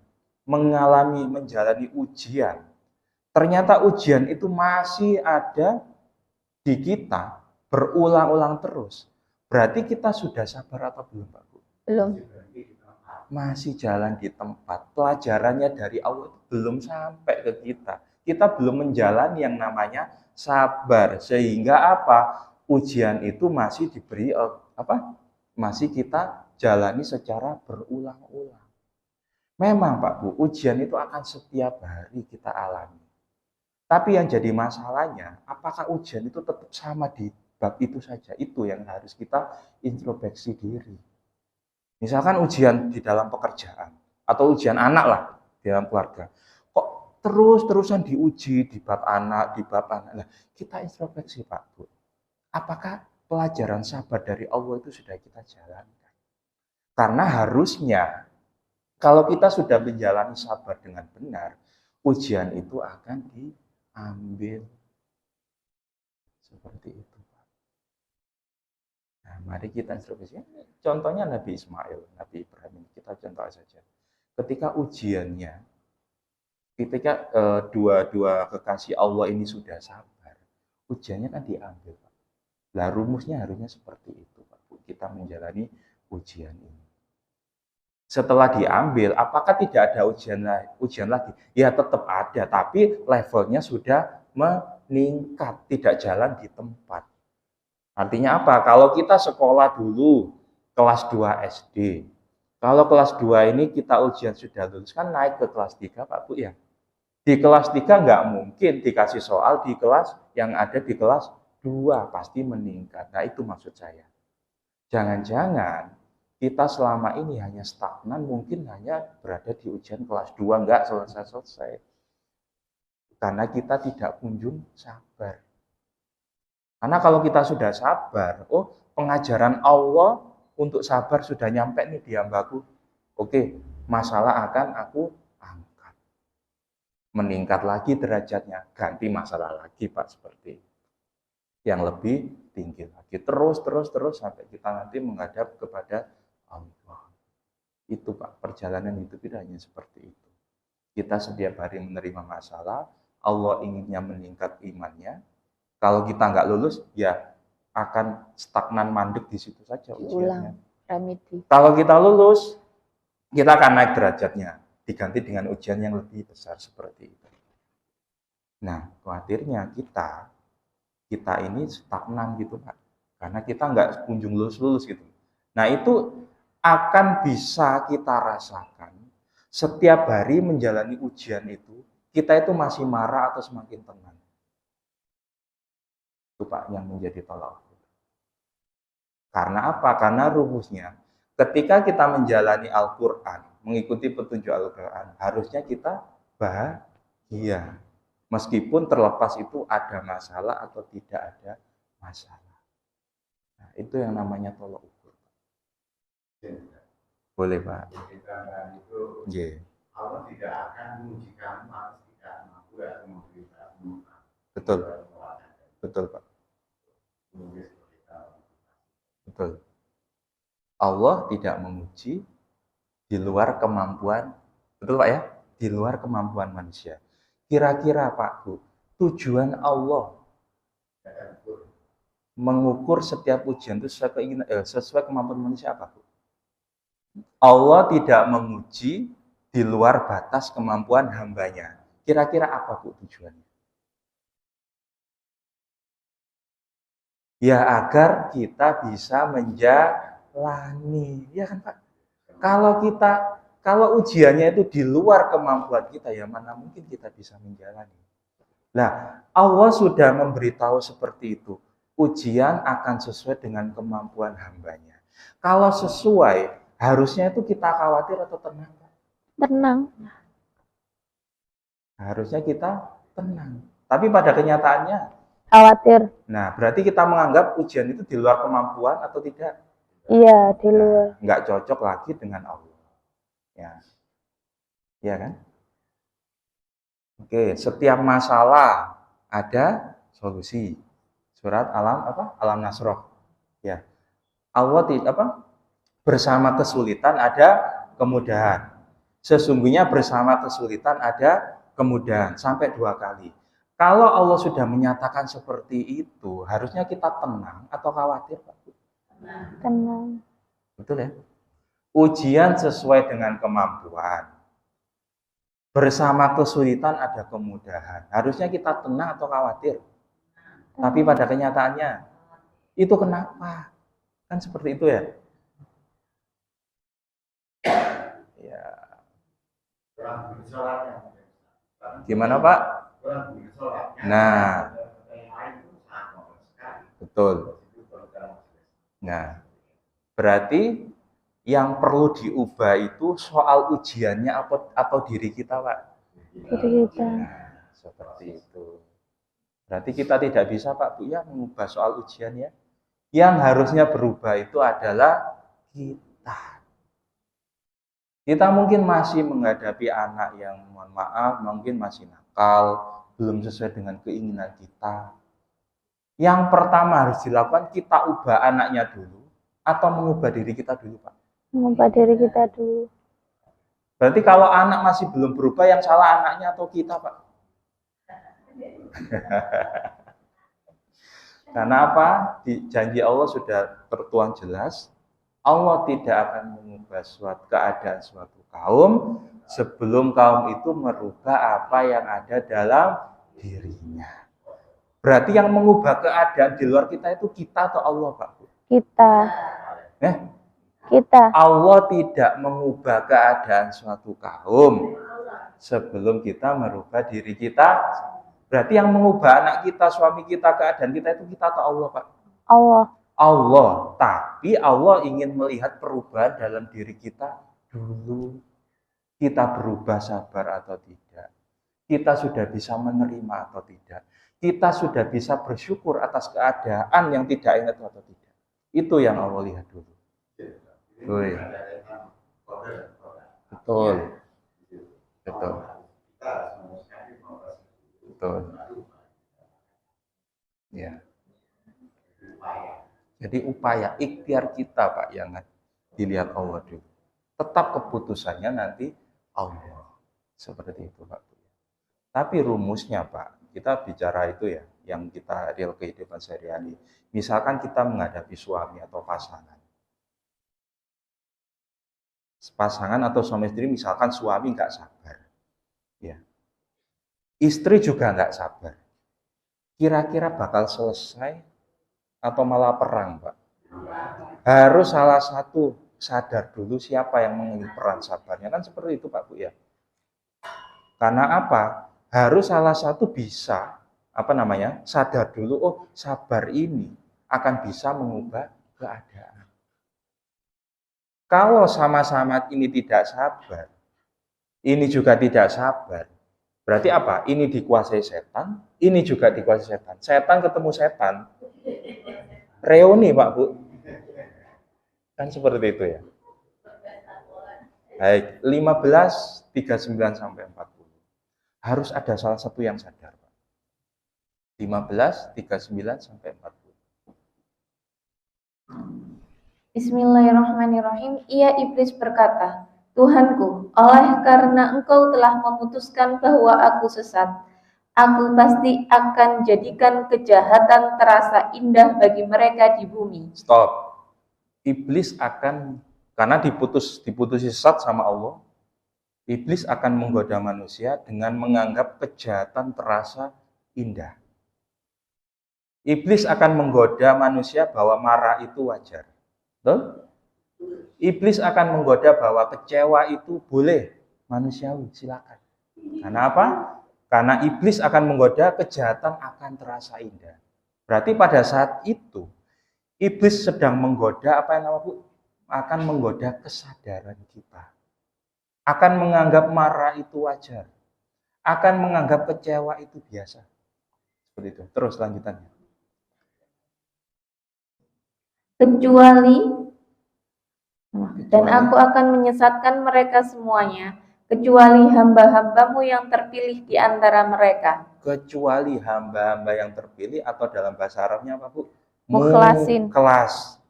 menjalani ujian, ternyata ujian itu masih ada di kita, berulang-ulang terus. Berarti kita sudah sabar atau belum, Pak Bu? Belum. Masih jalan di tempat. Pelajarannya dari Allah itu belum sampai ke kita. Kita belum menjalani yang namanya sabar. Sehingga apa? Ujian itu masih diberi apa? Masih kita jalani secara berulang-ulang. Memang Pak Bu, ujian itu akan setiap hari kita alami. Tapi yang jadi masalahnya, apakah ujian itu tetap sama di bab itu saja? Itu yang harus kita introspeksi diri. Misalkan ujian di dalam pekerjaan, atau ujian anak lah, di dalam keluarga. Kok terus-terusan diuji di bab anak, di bab anak. Nah, kita introspeksi Pak Bu. Apakah pelajaran sabar dari Allah itu sudah kita jalankan? Karena harusnya, kalau kita sudah menjalani sabar dengan benar, ujian itu akan diambil. Seperti itu. Nah, mari kita introspeksi. Contohnya Nabi Ismail, Nabi Ibrahim. Kita contoh saja. Ketika ujiannya, ketika dua kekasih Allah ini sudah sabar, ujiannya kan diambil, Pak. Nah, rumusnya harusnya seperti itu, Pak. Kita menjalani ujian ini. Setelah diambil, apakah tidak ada ujian lagi? Ya tetap ada, tapi levelnya sudah meningkat, tidak jalan di tempat. Artinya apa? Kalau kita sekolah dulu kelas 2 SD, kalau kelas 2 ini kita ujian sudah lulus, kan naik ke kelas 3 Pak Bu ya. Di kelas 3 nggak mungkin dikasih soal di kelas yang ada di kelas 2, pasti meningkat. Nah itu maksud saya. Jangan-jangan kita selama ini hanya stagnan, mungkin hanya berada di ujian kelas 2, nggak selesai-selesai. Karena kita tidak kunjung sabar. Karena kalau kita sudah sabar, pengajaran Allah untuk sabar sudah nyampe nih di hambaku. Oke, masalah akan aku angkat. Meningkat lagi derajatnya, ganti masalah lagi Pak, seperti itu. Yang lebih tinggi lagi. Terus sampai kita nanti menghadap kepada Allah. Itu Pak, perjalanan hidup itu hanya seperti itu. Kita setiap hari menerima masalah, Allah inginnya meningkat imannya. Kalau kita nggak lulus, ya akan stagnan mandek di situ saja ujiannya. Kalau kita lulus, kita akan naik derajatnya, diganti dengan ujian yang lebih besar seperti itu. Nah, khawatirnya kita ini stagnan gitu Pak, karena kita nggak kunjung lulus gitu. Nah itu akan bisa kita rasakan setiap hari menjalani ujian itu, kita itu masih marah atau semakin tenang. Itu Pak yang menjadi tolak ukur. Karena apa? Karena rumusnya, ketika kita menjalani Al-Quran, mengikuti petunjuk Al-Quran, harusnya kita bahagia. Meskipun terlepas itu ada masalah atau tidak ada masalah. Nah, itu yang namanya tolak ukur. Boleh Pak. Itu Allah tidak akan menguji kamu harus tidak mampu atau memberitamu. Betul. Betul Pak. Betul. Allah tidak menguji di luar kemampuan, betul Pak ya? Di luar kemampuan manusia. Kira-kira Pak Bu, tujuan Allah mengukur setiap ujian itu sesuai kemampuan manusia apa Bu? Allah tidak menguji di luar batas kemampuan hambanya. Kira-kira apa Bu tujuannya? Ya agar kita bisa menjalani, ya kan Pak? Kalau ujiannya itu di luar kemampuan kita, ya mana mungkin kita bisa menjalani. Nah, Allah sudah memberitahu seperti itu. Ujian akan sesuai dengan kemampuan hambanya. Kalau sesuai, harusnya itu kita khawatir atau tenang? Tenang. Harusnya kita tenang. Tapi pada kenyataannya, Khawatir. nah berarti kita menganggap ujian itu di luar kemampuan atau tidak? Iya, di luar. Nggak cocok lagi dengan Allah. Ya kan? Oke, setiap masalah ada solusi. Surat Alam Nasroh. Ya. Allah bersama kesulitan ada kemudahan. Sesungguhnya bersama kesulitan ada kemudahan sampai 2 kali. Kalau Allah sudah menyatakan seperti itu, harusnya kita tenang atau khawatir, Pak? Tenang. Betul ya? Ujian sesuai dengan kemampuan. Bersama kesulitan ada kemudahan. Harusnya kita tenang atau khawatir. Tapi pada kenyataannya, itu kenapa? Kan seperti itu ya? Ya. Gimana Pak? Nah, betul. Nah, berarti yang perlu diubah itu soal ujiannya atau diri kita, Pak? Diri kita. Nah, seperti itu. Berarti kita tidak bisa, Pak Bu, ya mengubah soal ujiannya. Yang harusnya berubah itu adalah kita. Kita mungkin masih menghadapi anak yang, mohon maaf, mungkin masih nakal, belum sesuai dengan keinginan kita. Yang pertama harus dilakukan, kita ubah anaknya dulu, atau mengubah diri kita dulu, Pak? Mengubah diri kita dulu. Berarti kalau anak masih belum berubah, yang salah anaknya atau kita, Pak? Karena apa? Di janji Allah sudah tertuang jelas, Allah tidak akan mengubah keadaan suatu kaum sebelum kaum itu merubah apa yang ada dalam dirinya. Berarti yang mengubah keadaan di luar kita itu kita atau Allah, Pak? Kita. Kita. Allah tidak mengubah keadaan suatu kaum sebelum kita merubah diri kita. Berarti yang mengubah anak kita, suami kita, keadaan kita itu kita atau Allah, Pak? Allah. Allah. Tapi Allah ingin melihat perubahan dalam diri kita dulu. Kita berubah sabar atau tidak. Kita sudah bisa menerima atau tidak. Kita sudah bisa bersyukur atas keadaan yang tidak ingat atau tidak. Itu yang Allah lihat dulu. Betul. Betul. Betul. Betul. Ya. Jadi upaya ikhtiar kita, Pak, yang dilihat Allah dulu. Tetap keputusannya nanti Allah. Seperti itu, Pak. Tapi rumusnya, Pak, kita bicara itu ya, yang kita real kehidupan sehari-hari. Misalkan kita menghadapi suami atau pasangan. Pasangan atau suami istri, misalkan suami nggak sabar. Ya. Istri juga nggak sabar. Kira-kira bakal selesai atau malah perang, Pak? Harus salah satu sadar dulu siapa yang mengambil peran sabarnya. Kan seperti itu, Pak Bu, ya. Karena apa? Harus salah satu bisa, sadar dulu, oh sabar ini akan bisa mengubah keadaan. Kalau sama-sama ini tidak sabar, ini juga tidak sabar, berarti apa? Ini dikuasai setan, ini juga dikuasai setan. Setan ketemu setan, reuni, Pak Bu. Kan seperti itu ya. Baik, 15:39 sampai 40. Harus ada salah satu yang sadar, Pak. 15:39 sampai 40. Bismillahirrahmanirrahim. Ia iblis berkata, Tuhanku, oleh karena engkau telah memutuskan bahwa aku sesat, aku pasti akan jadikan kejahatan terasa indah bagi mereka di bumi. Stop. Iblis akan, karena diputusi sesat sama Allah, iblis akan menggoda manusia dengan menganggap kejahatan terasa indah. Iblis akan menggoda manusia bahwa marah itu wajar. Betul? Iblis akan menggoda bahwa kecewa itu boleh, manusiawi, silakan. Karena apa? Karena iblis akan menggoda kejahatan akan terasa indah. Berarti pada saat itu, iblis sedang menggoda apa yang namanya Bu? Akan menggoda kesadaran kita. Akan menganggap marah itu wajar. Akan menganggap kecewa itu biasa. Seperti itu. Terus lanjutannya. Kecuali, dan aku akan menyesatkan mereka semuanya, kecuali hamba-hambamu yang terpilih di antara mereka. Kecuali hamba-hamba yang terpilih, atau dalam bahasa Arabnya apa Bu? Mukhlasin.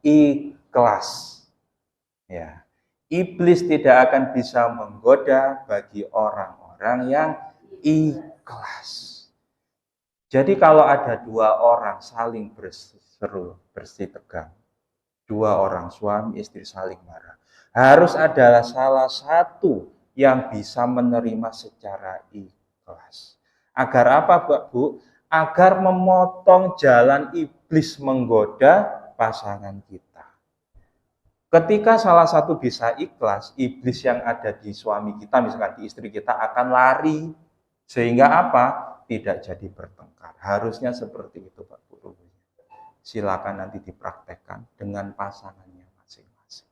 Ikhlas. Ya. Iblis tidak akan bisa menggoda bagi orang-orang yang ikhlas. Jadi kalau ada dua orang saling berseru, bersih tegang, dua orang suami istri saling marah, harus adalah salah satu yang bisa menerima secara ikhlas. Agar apa Bu? Agar memotong jalan iblis menggoda pasangan kita. Ketika salah satu bisa ikhlas, iblis yang ada di suami kita, misalkan di istri kita, akan lari. Sehingga apa? Tidak jadi bertengkar. Harusnya seperti itu Pak Bu. Silakan nanti dipraktekkan dengan pasangannya masing-masing.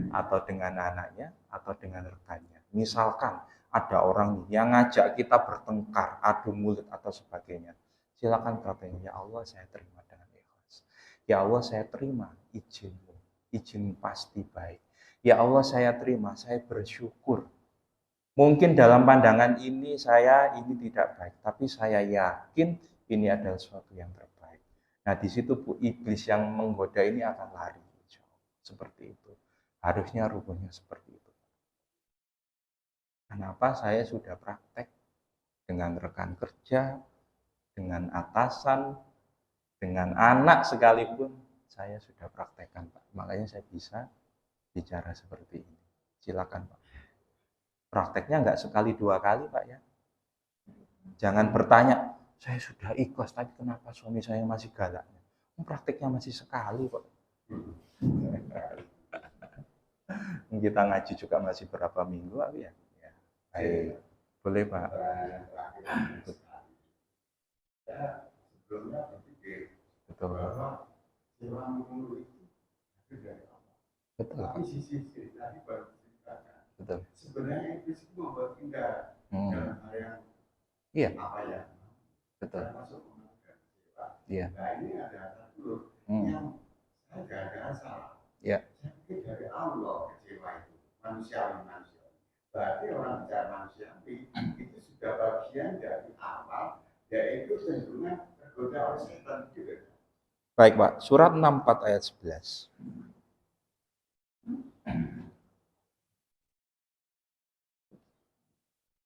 Atau dengan anaknya, atau dengan rekannya. Misalkan ada orang yang ngajak kita bertengkar, adu mulut atau sebagainya. Silakan praktekkan, ya Allah saya terima dengan ikhlas. Ya Allah saya terima izinmu. Izin pasti baik. Ya Allah saya terima, saya bersyukur. Mungkin dalam pandangan ini tidak baik, tapi saya yakin ini adalah sesuatu yang terbaik. Nah di situ Bu, iblis yang menggoda ini akan lari. Seperti itu. Harusnya rukunnya seperti itu. Kenapa saya sudah praktek dengan rekan kerja, dengan atasan, dengan anak sekalipun, saya sudah praktekkan Pak. Makanya saya bisa bicara seperti ini. Silakan Pak. Prakteknya nggak sekali dua kali Pak ya. Jangan bertanya, saya sudah ikhlas tapi kenapa suami saya masih galak? Prakteknya masih sekali Pak. Kita ngaji juga masih berapa minggu ya. Baik, boleh Pak. Sebelumnya berpikir Betul. bahwa seorang guru itu dari Allah. Betul. Tapi sisi tadi baru ceritakan. Betul. Sebenarnya itu semua membuat indah dalam hal yang Iya. apa ya? Betul. Termasuk mengajar kecewa. Iya. Nah ini ada satu yang saya tidak ada salah. Iya. Tapi dari Allah kecewa itu manusiawi. Berarti orang bicara manusiawi itu sudah bagian dari awal, yaitu cenderungan tergoda oleh setan juga. Baik Pak, surat 64 ayat 11.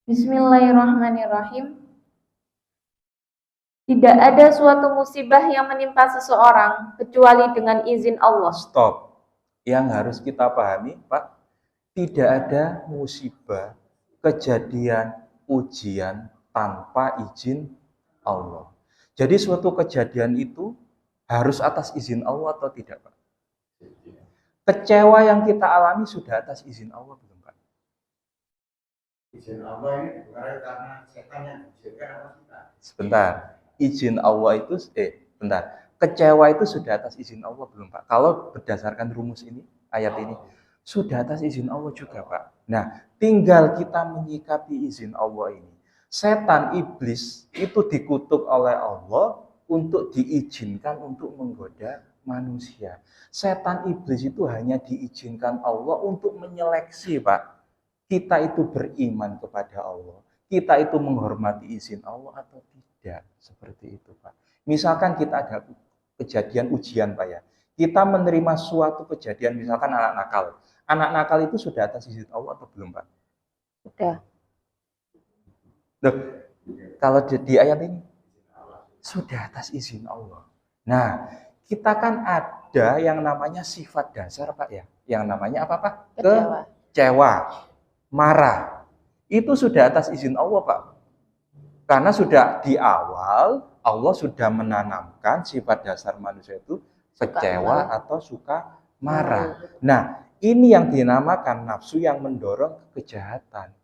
Bismillahirrahmanirrahim. Tidak ada suatu musibah yang menimpa seseorang kecuali dengan izin Allah. Stop. Yang harus kita pahami, Pak, tidak ada musibah, kejadian, ujian tanpa izin Allah. Jadi suatu kejadian itu harus atas izin Allah atau tidak, Pak? Kecewa yang kita alami sudah atas izin Allah belum, Pak? Izin Allah ini bukan karena setan yang diizinkan apa kita? Sebentar. Izin Allah itu, kecewa itu sudah atas izin Allah belum Pak? Kalau berdasarkan rumus ini, ayat ini, sudah atas izin Allah juga Pak. Nah, tinggal kita menyikapi izin Allah ini. Setan, iblis itu dikutuk oleh Allah untuk diizinkan untuk menggoda manusia. Setan, iblis itu hanya diizinkan Allah untuk menyeleksi Pak. Kita itu beriman kepada Allah. Kita itu menghormati izin Allah atau tidak. Seperti itu Pak. Misalkan kita ada kejadian ujian Pak ya. kita menerima suatu kejadian, misalkan anak nakal. Anak nakal itu sudah atas izin Allah atau belum, Pak? Sudah. Loh, kalau di ayat ini, sudah atas izin Allah. Nah, kita kan ada yang namanya sifat dasar, Pak ya. Yang namanya apa, Pak? Kecewa. Kecewa, marah. Itu sudah atas izin Allah, Pak. Karena sudah di awal, Allah sudah menanamkan sifat dasar manusia itu kecewa atau suka marah. Nah, ini yang dinamakan nafsu yang mendorong kejahatan.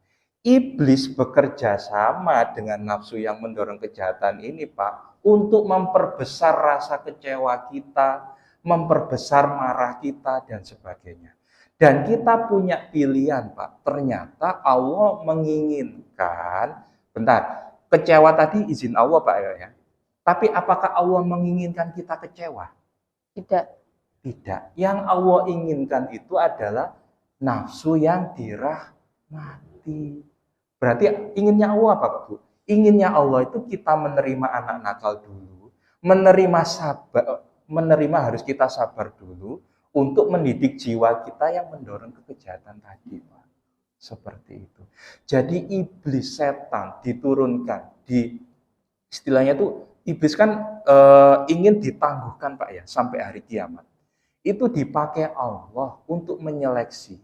Iblis bekerja sama dengan nafsu yang mendorong kejahatan ini, Pak, untuk memperbesar rasa kecewa kita, memperbesar marah kita, dan sebagainya. Dan kita punya pilihan, Pak. Ternyata Allah menginginkan, bentar, kecewa tadi izin Allah, Pak ya. Tapi apakah Allah menginginkan kita kecewa? Tidak. Tidak. Yang Allah inginkan itu adalah nafsu yang dirahmati. Berarti inginnya Allah apa, Pak Bu? Inginnya Allah itu kita menerima anak nakal dulu, menerima harus kita sabar dulu untuk mendidik jiwa kita yang mendorong ke kejahatan tadi, Pak. Seperti itu. Jadi iblis setan diturunkan di istilahnya itu iblis kan ingin ditangguhkan, Pak ya, sampai hari kiamat. Itu dipakai Allah untuk menyeleksi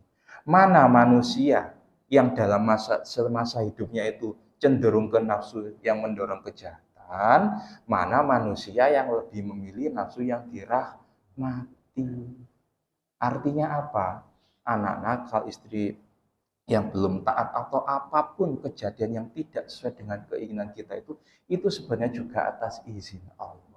mana manusia yang dalam masa hidupnya itu cenderung ke nafsu yang mendorong kejahatan, mana manusia yang lebih memilih nafsu yang dirahmati. Artinya apa? Anak nakal, istri yang belum taat, atau apapun kejadian yang tidak sesuai dengan keinginan kita itu sebenarnya juga atas izin Allah.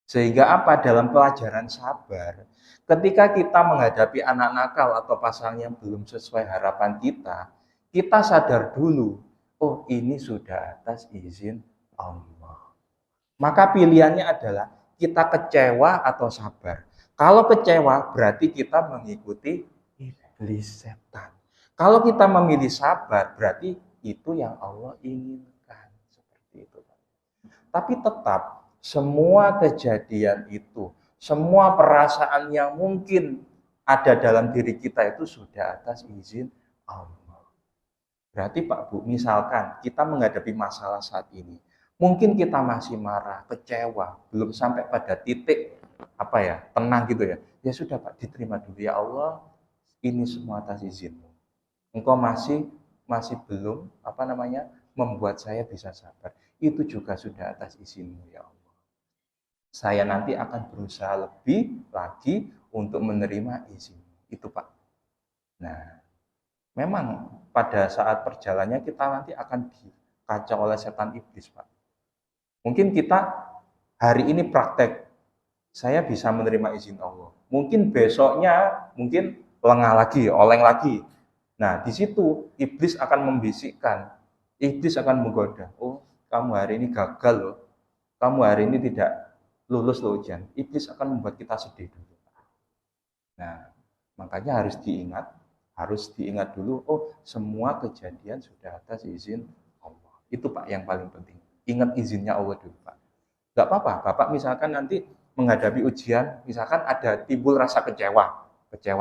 Sehingga apa? Dalam pelajaran sabar, ketika kita menghadapi anak nakal atau pasangan yang belum sesuai harapan kita sadar dulu, oh ini sudah atas izin Allah. Maka pilihannya adalah kita kecewa atau sabar. Kalau kecewa berarti kita mengikuti iblis setan. Kalau kita memilih sabar berarti itu yang Allah inginkan. Seperti itu. Tapi tetap semua kejadian itu, semua perasaan yang mungkin ada dalam diri kita itu sudah atas izin Allah. Berarti Pak Bu, misalkan kita menghadapi masalah saat ini, mungkin kita masih marah, kecewa, belum sampai pada titik tenang gitu ya. Ya sudah Pak, diterima dulu ya Allah, ini semua atas izin-Mu. Engkau masih belum membuat saya bisa sabar. Itu juga sudah atas izin-Mu ya Allah. Saya nanti akan berusaha lebih lagi untuk menerima izin. Itu Pak. Nah, memang pada saat perjalanannya kita nanti akan dikacau oleh setan iblis, Pak. Mungkin kita hari ini praktek, saya bisa menerima izin Allah. Mungkin besoknya, lengah lagi, oleng lagi. Nah, di situ iblis akan membisikkan, iblis akan menggoda. Oh, kamu hari ini gagal loh. Kamu hari ini tidak lulus loh ujian. Iblis akan membuat kita sedih dulu. Nah, makanya harus diingat dulu, oh semua kejadian sudah atas izin Allah. Itu Pak yang paling penting. Ingat izinnya Allah dulu Pak. Gak apa-apa, Bapak misalkan nanti menghadapi ujian, misalkan ada timbul rasa kecewa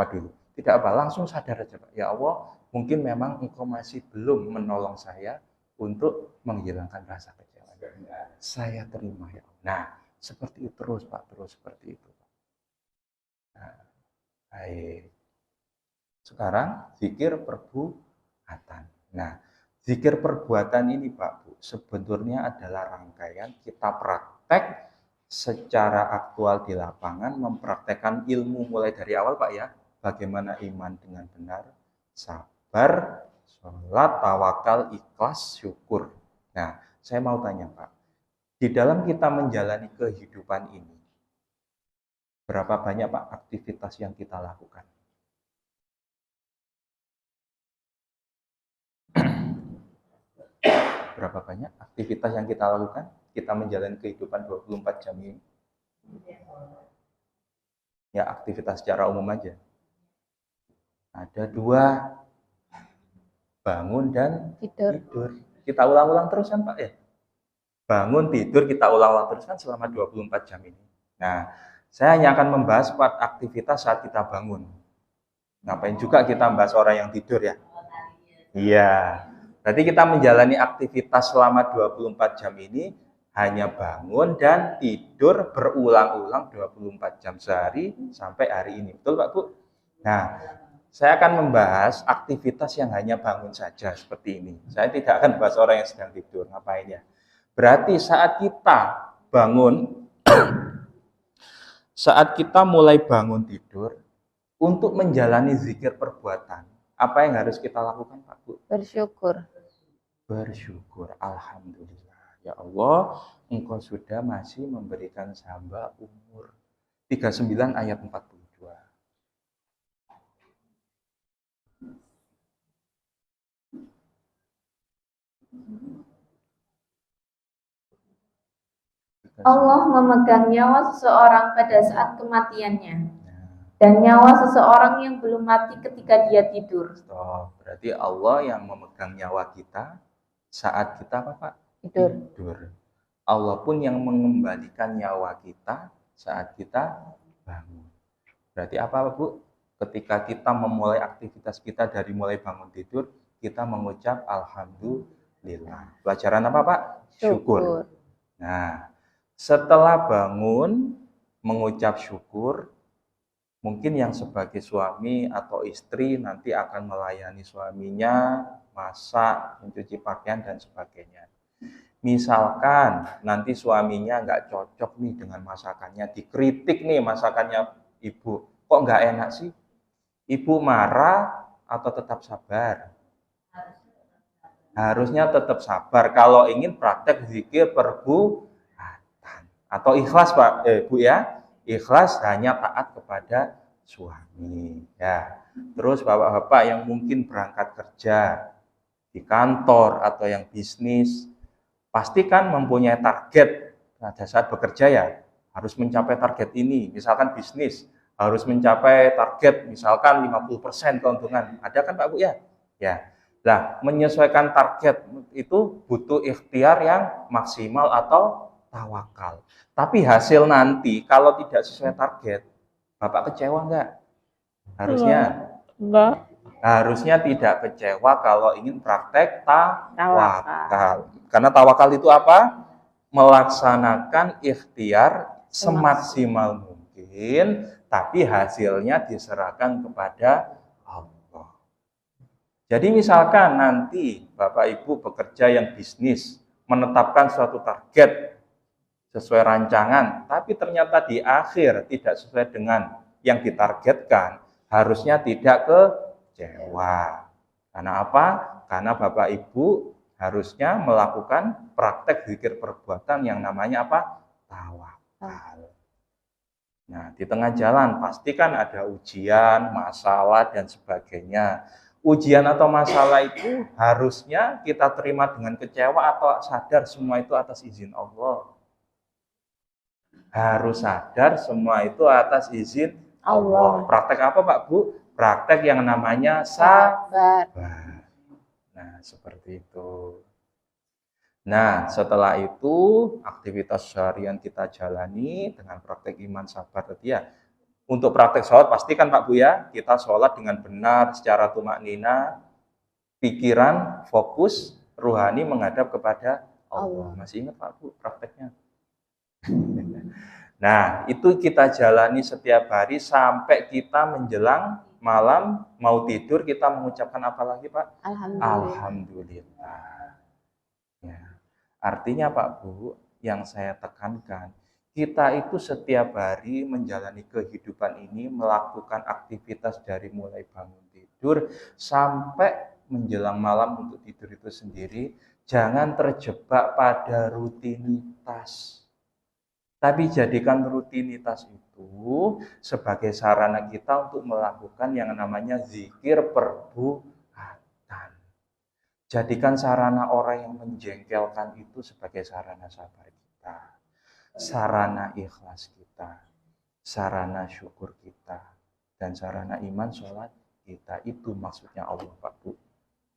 dulu. Tidak apa, langsung sadar aja Pak. Ya Allah, mungkin memang Engkau masih belum menolong saya untuk menghilangkan rasa kecewa. Saya terima ya Allah. Nah, seperti itu terus Pak, terus seperti itu. Nah, baik. Sekarang zikir perbuatan. Nah, zikir perbuatan ini Pak Bu, sebetulnya adalah rangkaian kita praktek secara aktual di lapangan, mempraktekkan ilmu mulai dari awal Pak ya. Bagaimana iman dengan benar, sabar, sholat, tawakal, ikhlas, syukur. Nah, saya mau tanya Pak, di dalam kita menjalani kehidupan ini, berapa banyak Pak aktivitas yang kita lakukan? Berapa banyak aktivitas yang kita lakukan? Kita menjalani kehidupan 24 jam ini. Ya, aktivitas secara umum aja. Ada 2, bangun dan tidur. Kita ulang-ulang terus kan Pak ya? Bangun, tidur, kita ulang-ulang terus kan selama 24 jam ini. Nah, Saya hanya akan membahas aktivitas saat kita bangun. Ngapain juga kita membahas orang yang tidur ya? Iya. Berarti kita menjalani aktivitas selama 24 jam ini hanya bangun dan tidur berulang-ulang 24 jam sehari sampai hari ini. Betul Pak Bu? Nah, saya akan membahas aktivitas yang hanya bangun saja seperti ini. Saya tidak akan bahas orang yang sedang tidur. Ngapain ya? Berarti saat kita bangun, saat kita mulai bangun tidur, untuk menjalani zikir perbuatan, apa yang harus kita lakukan Pak Bu? Bersyukur. Bersyukur. Alhamdulillah. Ya Allah, Engkau sudah masih memberikan hamba umur 39 ayat 42. Allah memegang nyawa seseorang pada saat kematiannya, dan nyawa seseorang yang belum mati ketika dia tidur. Stop. Berarti Allah yang memegang nyawa kita saat kita apa Pak? Tidur. Allah pun yang mengembalikan nyawa kita saat kita bangun. Berarti apa Bu? Ketika kita memulai aktivitas kita dari mulai bangun tidur, kita mengucap Alhamdulillah. Pelajaran apa Pak? Syukur. Nah, setelah bangun, mengucap syukur, mungkin yang sebagai suami atau istri nanti akan melayani suaminya, masak, mencuci pakaian, dan sebagainya. Misalkan nanti suaminya nggak cocok nih dengan masakannya, dikritik nih masakannya ibu, kok nggak enak sih? Ibu marah atau tetap sabar? Harusnya tetap sabar kalau ingin praktek zikir perbuatan. Atau ikhlas Pak, Bu ya, ikhlas hanya taat kepada suami ya. Terus bapak-bapak yang mungkin berangkat kerja di kantor atau yang bisnis, pastikan mempunyai target pada saat bekerja ya, harus mencapai target ini. Misalkan bisnis harus mencapai target misalkan 50% keuntungan. Ada kan Pak Bu ya? Ya. Nah, menyesuaikan target itu butuh ikhtiar yang maksimal atau tawakal. Tapi hasil nanti kalau tidak sesuai target, Bapak kecewa enggak? Harusnya Enggak. harusnya tidak kecewa kalau ingin praktek tawakal. Karena tawakal itu apa? Melaksanakan ikhtiar semaksimal mungkin, tapi hasilnya diserahkan kepada Allah. Jadi misalkan nanti Bapak Ibu bekerja yang bisnis, menetapkan suatu target sesuai rancangan, tapi ternyata di akhir tidak sesuai dengan yang ditargetkan, harusnya tidak kecewa. Karena apa? Karena Bapak Ibu harusnya melakukan praktek zikir perbuatan yang namanya apa? Tawakal. Nah, di tengah jalan pastikan ada ujian, masalah, dan sebagainya. Ujian atau masalah itu harusnya kita terima dengan kecewa atau sadar semua itu atas izin Allah. Harus sadar semua itu atas izin Allah. Praktek apa Pak Bu? Praktek yang namanya sabar. Nah, seperti itu. Nah, setelah itu aktivitas seharian kita jalani dengan praktek iman sabar tadi ya. Untuk praktek sholat pastikan Pak Bu ya, kita sholat dengan benar secara tumaknina, pikiran fokus, ruhani menghadap kepada Allah. Masih ingat Pak Bu prakteknya? Nah, itu kita jalani setiap hari sampai kita menjelang malam mau tidur, kita mengucapkan apa lagi Pak? Alhamdulillah. Ya. Artinya Pak Bu, yang saya tekankan, kita itu setiap hari menjalani kehidupan ini melakukan aktivitas dari mulai bangun tidur sampai menjelang malam untuk tidur itu sendiri. Jangan terjebak pada rutinitas. Tapi jadikan rutinitas itu sebagai sarana kita untuk melakukan yang namanya zikir perbuatan. Jadikan sarana orang yang menjengkelkan itu sebagai sarana sabar kita, sarana ikhlas kita, sarana syukur kita, dan sarana iman sholat kita. Itu maksudnya Allah Pak Bu.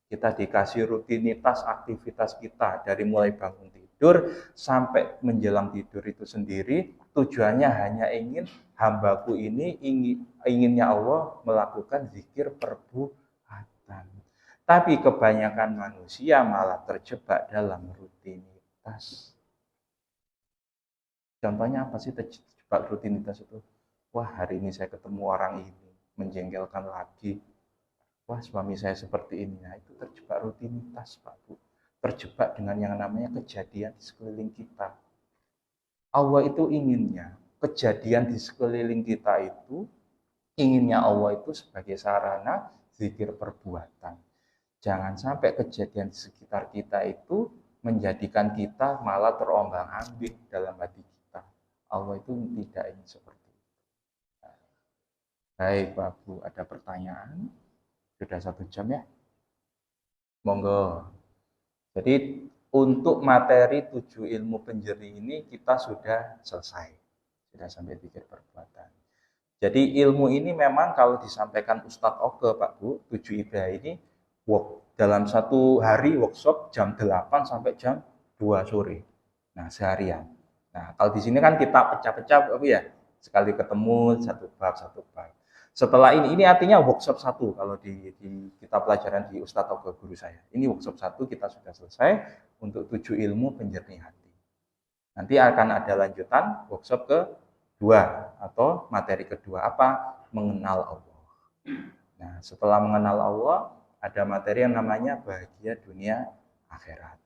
Kita dikasih rutinitas aktivitas kita dari mulai bangun tidur. tidur sampai menjelang tidur itu sendiri tujuannya hanya ingin hambaku ini inginnya Allah melakukan zikir perbuatan. Tapi kebanyakan manusia malah terjebak dalam rutinitas. Contohnya apa sih terjebak rutinitas itu? Wah, hari ini saya ketemu orang ini, menjengkelkan lagi. Wah, suami saya seperti ini. Nah, itu terjebak rutinitas, Pak Bu. Terjebak dengan yang namanya kejadian di sekeliling kita. Allah itu inginnya, kejadian di sekeliling kita itu, inginnya Allah itu sebagai sarana zikir perbuatan. Jangan sampai kejadian di sekitar kita itu menjadikan kita malah terombang-ambing dalam hati kita. Allah itu tidak ingin seperti itu. Baik, Pak Bu, ada pertanyaan? Sudah 1 jam ya? Monggo. Jadi untuk materi 7 ilmu penjernih ini kita sudah selesai. Sudah sampai zikir perbuatan. Jadi ilmu ini memang kalau disampaikan Ustadz Oke, Pak Bu, 7 ibadah ini dalam 1 hari workshop jam 8 sampai jam 2 sore. Nah, seharian. Nah, kalau di sini kan kita pecah-pecah apa ya? Sekali ketemu 1 bab, 1 bab. Setelah ini artinya workshop 1 kalau di kita pelajaran di Ustadz Oke guru saya. Ini workshop 1 kita sudah selesai untuk 7 ilmu penjernih hati. Nanti akan ada lanjutan workshop kedua atau materi kedua apa? Mengenal Allah. Nah, setelah mengenal Allah ada materi yang namanya bahagia dunia akhirat.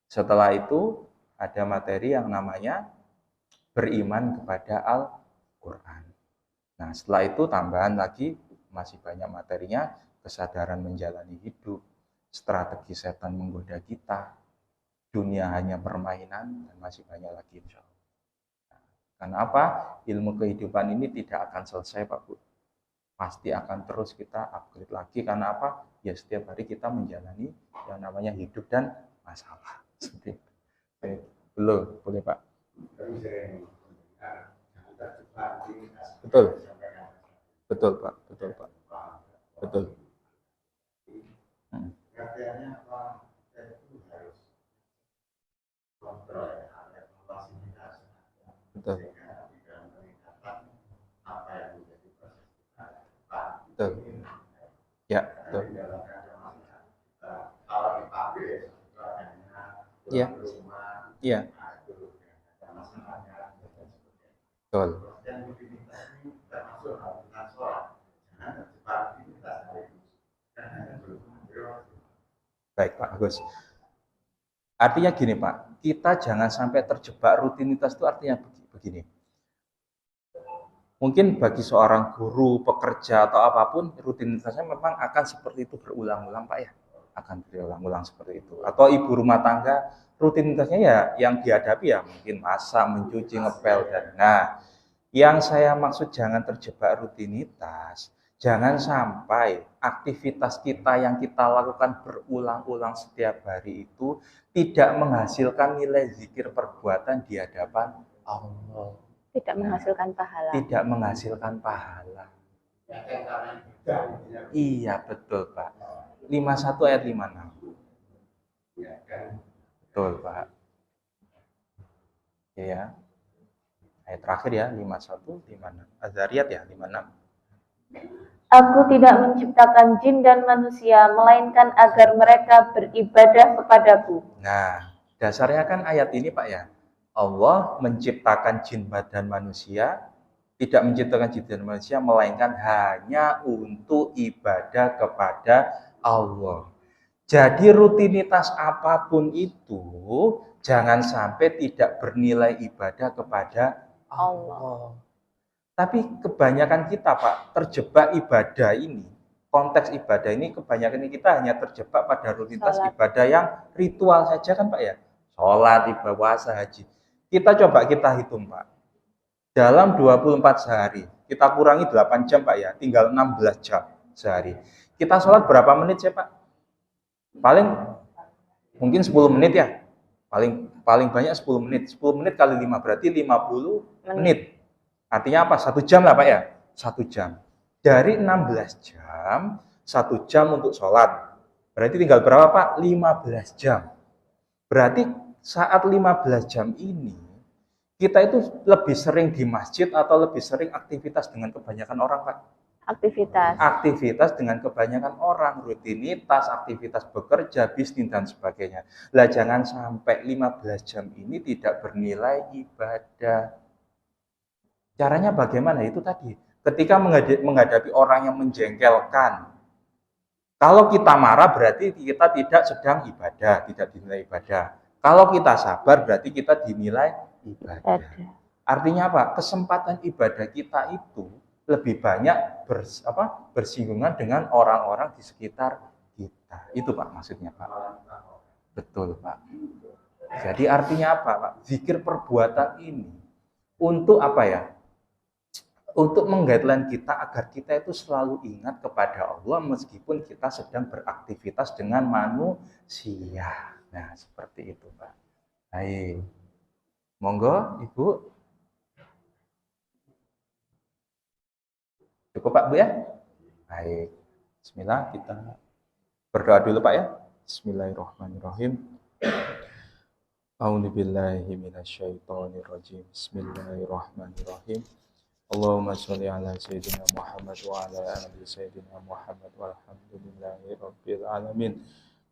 Setelah itu ada materi yang namanya beriman kepada Al-Quran. Nah, setelah itu tambahan lagi masih banyak materinya, kesadaran menjalani hidup, strategi setan menggoda kita, dunia hanya permainan, dan masih banyak lagi insya Allah. Nah, karena apa? Ilmu kehidupan ini tidak akan selesai, Pak Bu. Pasti akan terus kita upgrade lagi, karena apa? Ya setiap hari kita menjalani yang namanya hidup dan masalah. Seperti itu. Belum, boleh Pak? Betul. Betul Pak, betul Pak. Betul. Katanya apa? Itu harus kontrol ya, fasilitas. Betul. Sehingga tidak meningkatkan apa yang menjadi proses kita. Betul. Ya, betul. Kalau dipakai Iya. Iya. Betul. Baik Pak Agus. Artinya gini Pak, kita jangan sampai terjebak rutinitas itu artinya begini. Mungkin bagi seorang guru, pekerja atau apapun, rutinitasnya memang akan seperti itu berulang-ulang Pak ya. Akan berulang-ulang seperti itu. Atau ibu rumah tangga, rutinitasnya ya yang dihadapi ya mungkin masak, mencuci, ngepel dan nah. Yang saya maksud jangan terjebak rutinitas. Jangan sampai aktivitas kita yang kita lakukan berulang-ulang setiap hari itu tidak menghasilkan nilai zikir perbuatan di hadapan Allah. Tidak menghasilkan pahala. Tidak menghasilkan pahala. Iya betul Pak. 51 ayat 56. Betul Pak. Iya. Ayat terakhir ya 51, 56. Az-Zariyat ya 56. Aku tidak menciptakan jin dan manusia, melainkan agar mereka beribadah kepadaku. Nah, dasarnya kan ayat ini Pak ya. Allah menciptakan jin dan manusia, tidak menciptakan jin dan manusia, melainkan hanya untuk ibadah kepada Allah. Jadi rutinitas apapun itu, jangan sampai tidak bernilai ibadah kepada Allah. Tapi kebanyakan kita Pak, terjebak ibadah ini, konteks ibadah ini kebanyakan kita hanya terjebak pada rutinitas ibadah yang ritual saja kan Pak ya. Sholat, ibadah, puasa, haji. Kita coba kita hitung Pak. Dalam 24 sehari, kita kurangi 8 jam Pak ya, tinggal 16 jam sehari. Kita sholat berapa menit sih Pak? Paling mungkin 10 menit ya. Paling banyak 10 menit. 10 menit kali 5 berarti 50 menit. Artinya apa? 1 jam lah Pak ya? 1 jam. Dari 16 jam, 1 jam untuk sholat. Berarti tinggal berapa Pak? 15 jam. Berarti saat 15 jam ini, kita itu lebih sering di masjid atau lebih sering aktivitas dengan kebanyakan orang, Pak? Aktivitas. Aktivitas dengan kebanyakan orang, rutinitas, aktivitas bekerja, bisnis, dan sebagainya. Lah jangan sampai 15 jam ini tidak bernilai ibadah. Caranya bagaimana? Itu tadi, ketika menghadapi orang yang menjengkelkan, kalau kita marah berarti kita tidak sedang ibadah, tidak dinilai ibadah. Kalau kita sabar berarti kita dinilai ibadah. Artinya apa? Kesempatan ibadah kita itu lebih banyak bersinggungan dengan orang-orang di sekitar kita. Itu Pak maksudnya Pak. Betul Pak. Jadi artinya apa Pak? Zikir perbuatan ini untuk apa ya? Untuk mengguideline kita agar kita itu selalu ingat kepada Allah meskipun kita sedang beraktivitas dengan manusia. Nah, seperti itu Pak. Baik. Monggo Ibu. Cukup Pak Bu ya? Baik. Bismillah, kita berdoa dulu Pak ya. Bismillahirrahmanirrahim. A'udzubillahi minasyaitonirrajim. Bismillahirrahmanirrahim. Allahumma sholli ala sayyidina Muhammad wa ala ali sayyidina Muhammad walhamdulillahi rabbil alamin.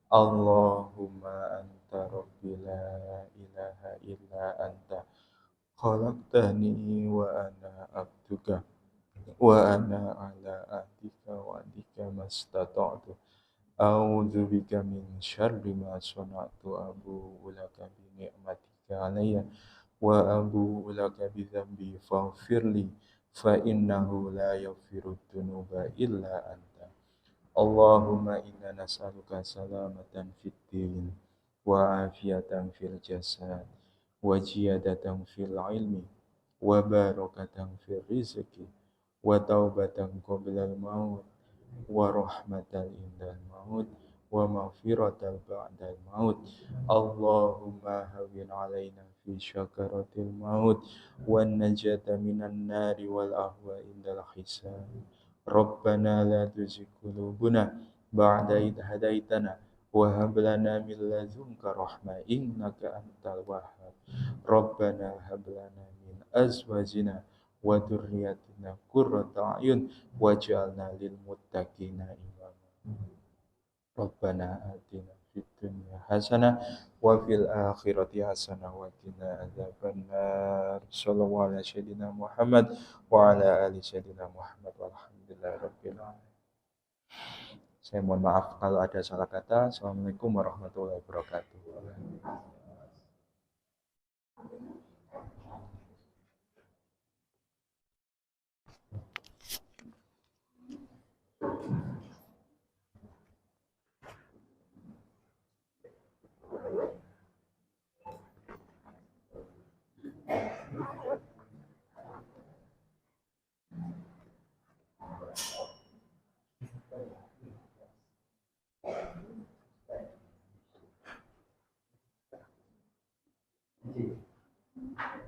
Allahumma anta rabbi la ilaha illa anta khalaqtani wa ana abduka wa ana ala ahdika wa adika mastata'tu a'udzu bika min syarri ma sana'tu abu'u laka bi ni'matika alayya wa abu'u laka bi dzambi faghfirli fa innahu la yaghfiru dzunuba illa anta. Allahumma inna nas'aluka salamatan fid din wa afiyatan fil jasad wa ziyadatan fil ilmi wa barakatan fil rizqi wa taubatan qabla al-maut wa rahmatan indal maut wa maghfiratan ba'dal maut. Allahumma hawwin 'alaina fi syakaratil maut wan najata minan nari wal ahwa indal hisab. Rabbana la tuzigh qulubana ba'da idh hadaitana wa hab lana min ladunka rahmah innaka antal wahhab. Rabbana hab lana min azwajina wa dzurriyyatina qurrata a'yun waj'alna lil muttaqina imama. Rabbana atina fid dunya hasanah wa fil akhirati hasanah wa qina adzabannar. Shallallahu ala sayyidina Muhammad wa ala ali sayyidina Muhammad walhamdulillahi rabbil alamin. Saya mohon maaf kalau ada salah kata. Assalamualaikum warahmatullahi wabarakatuh. Thank you.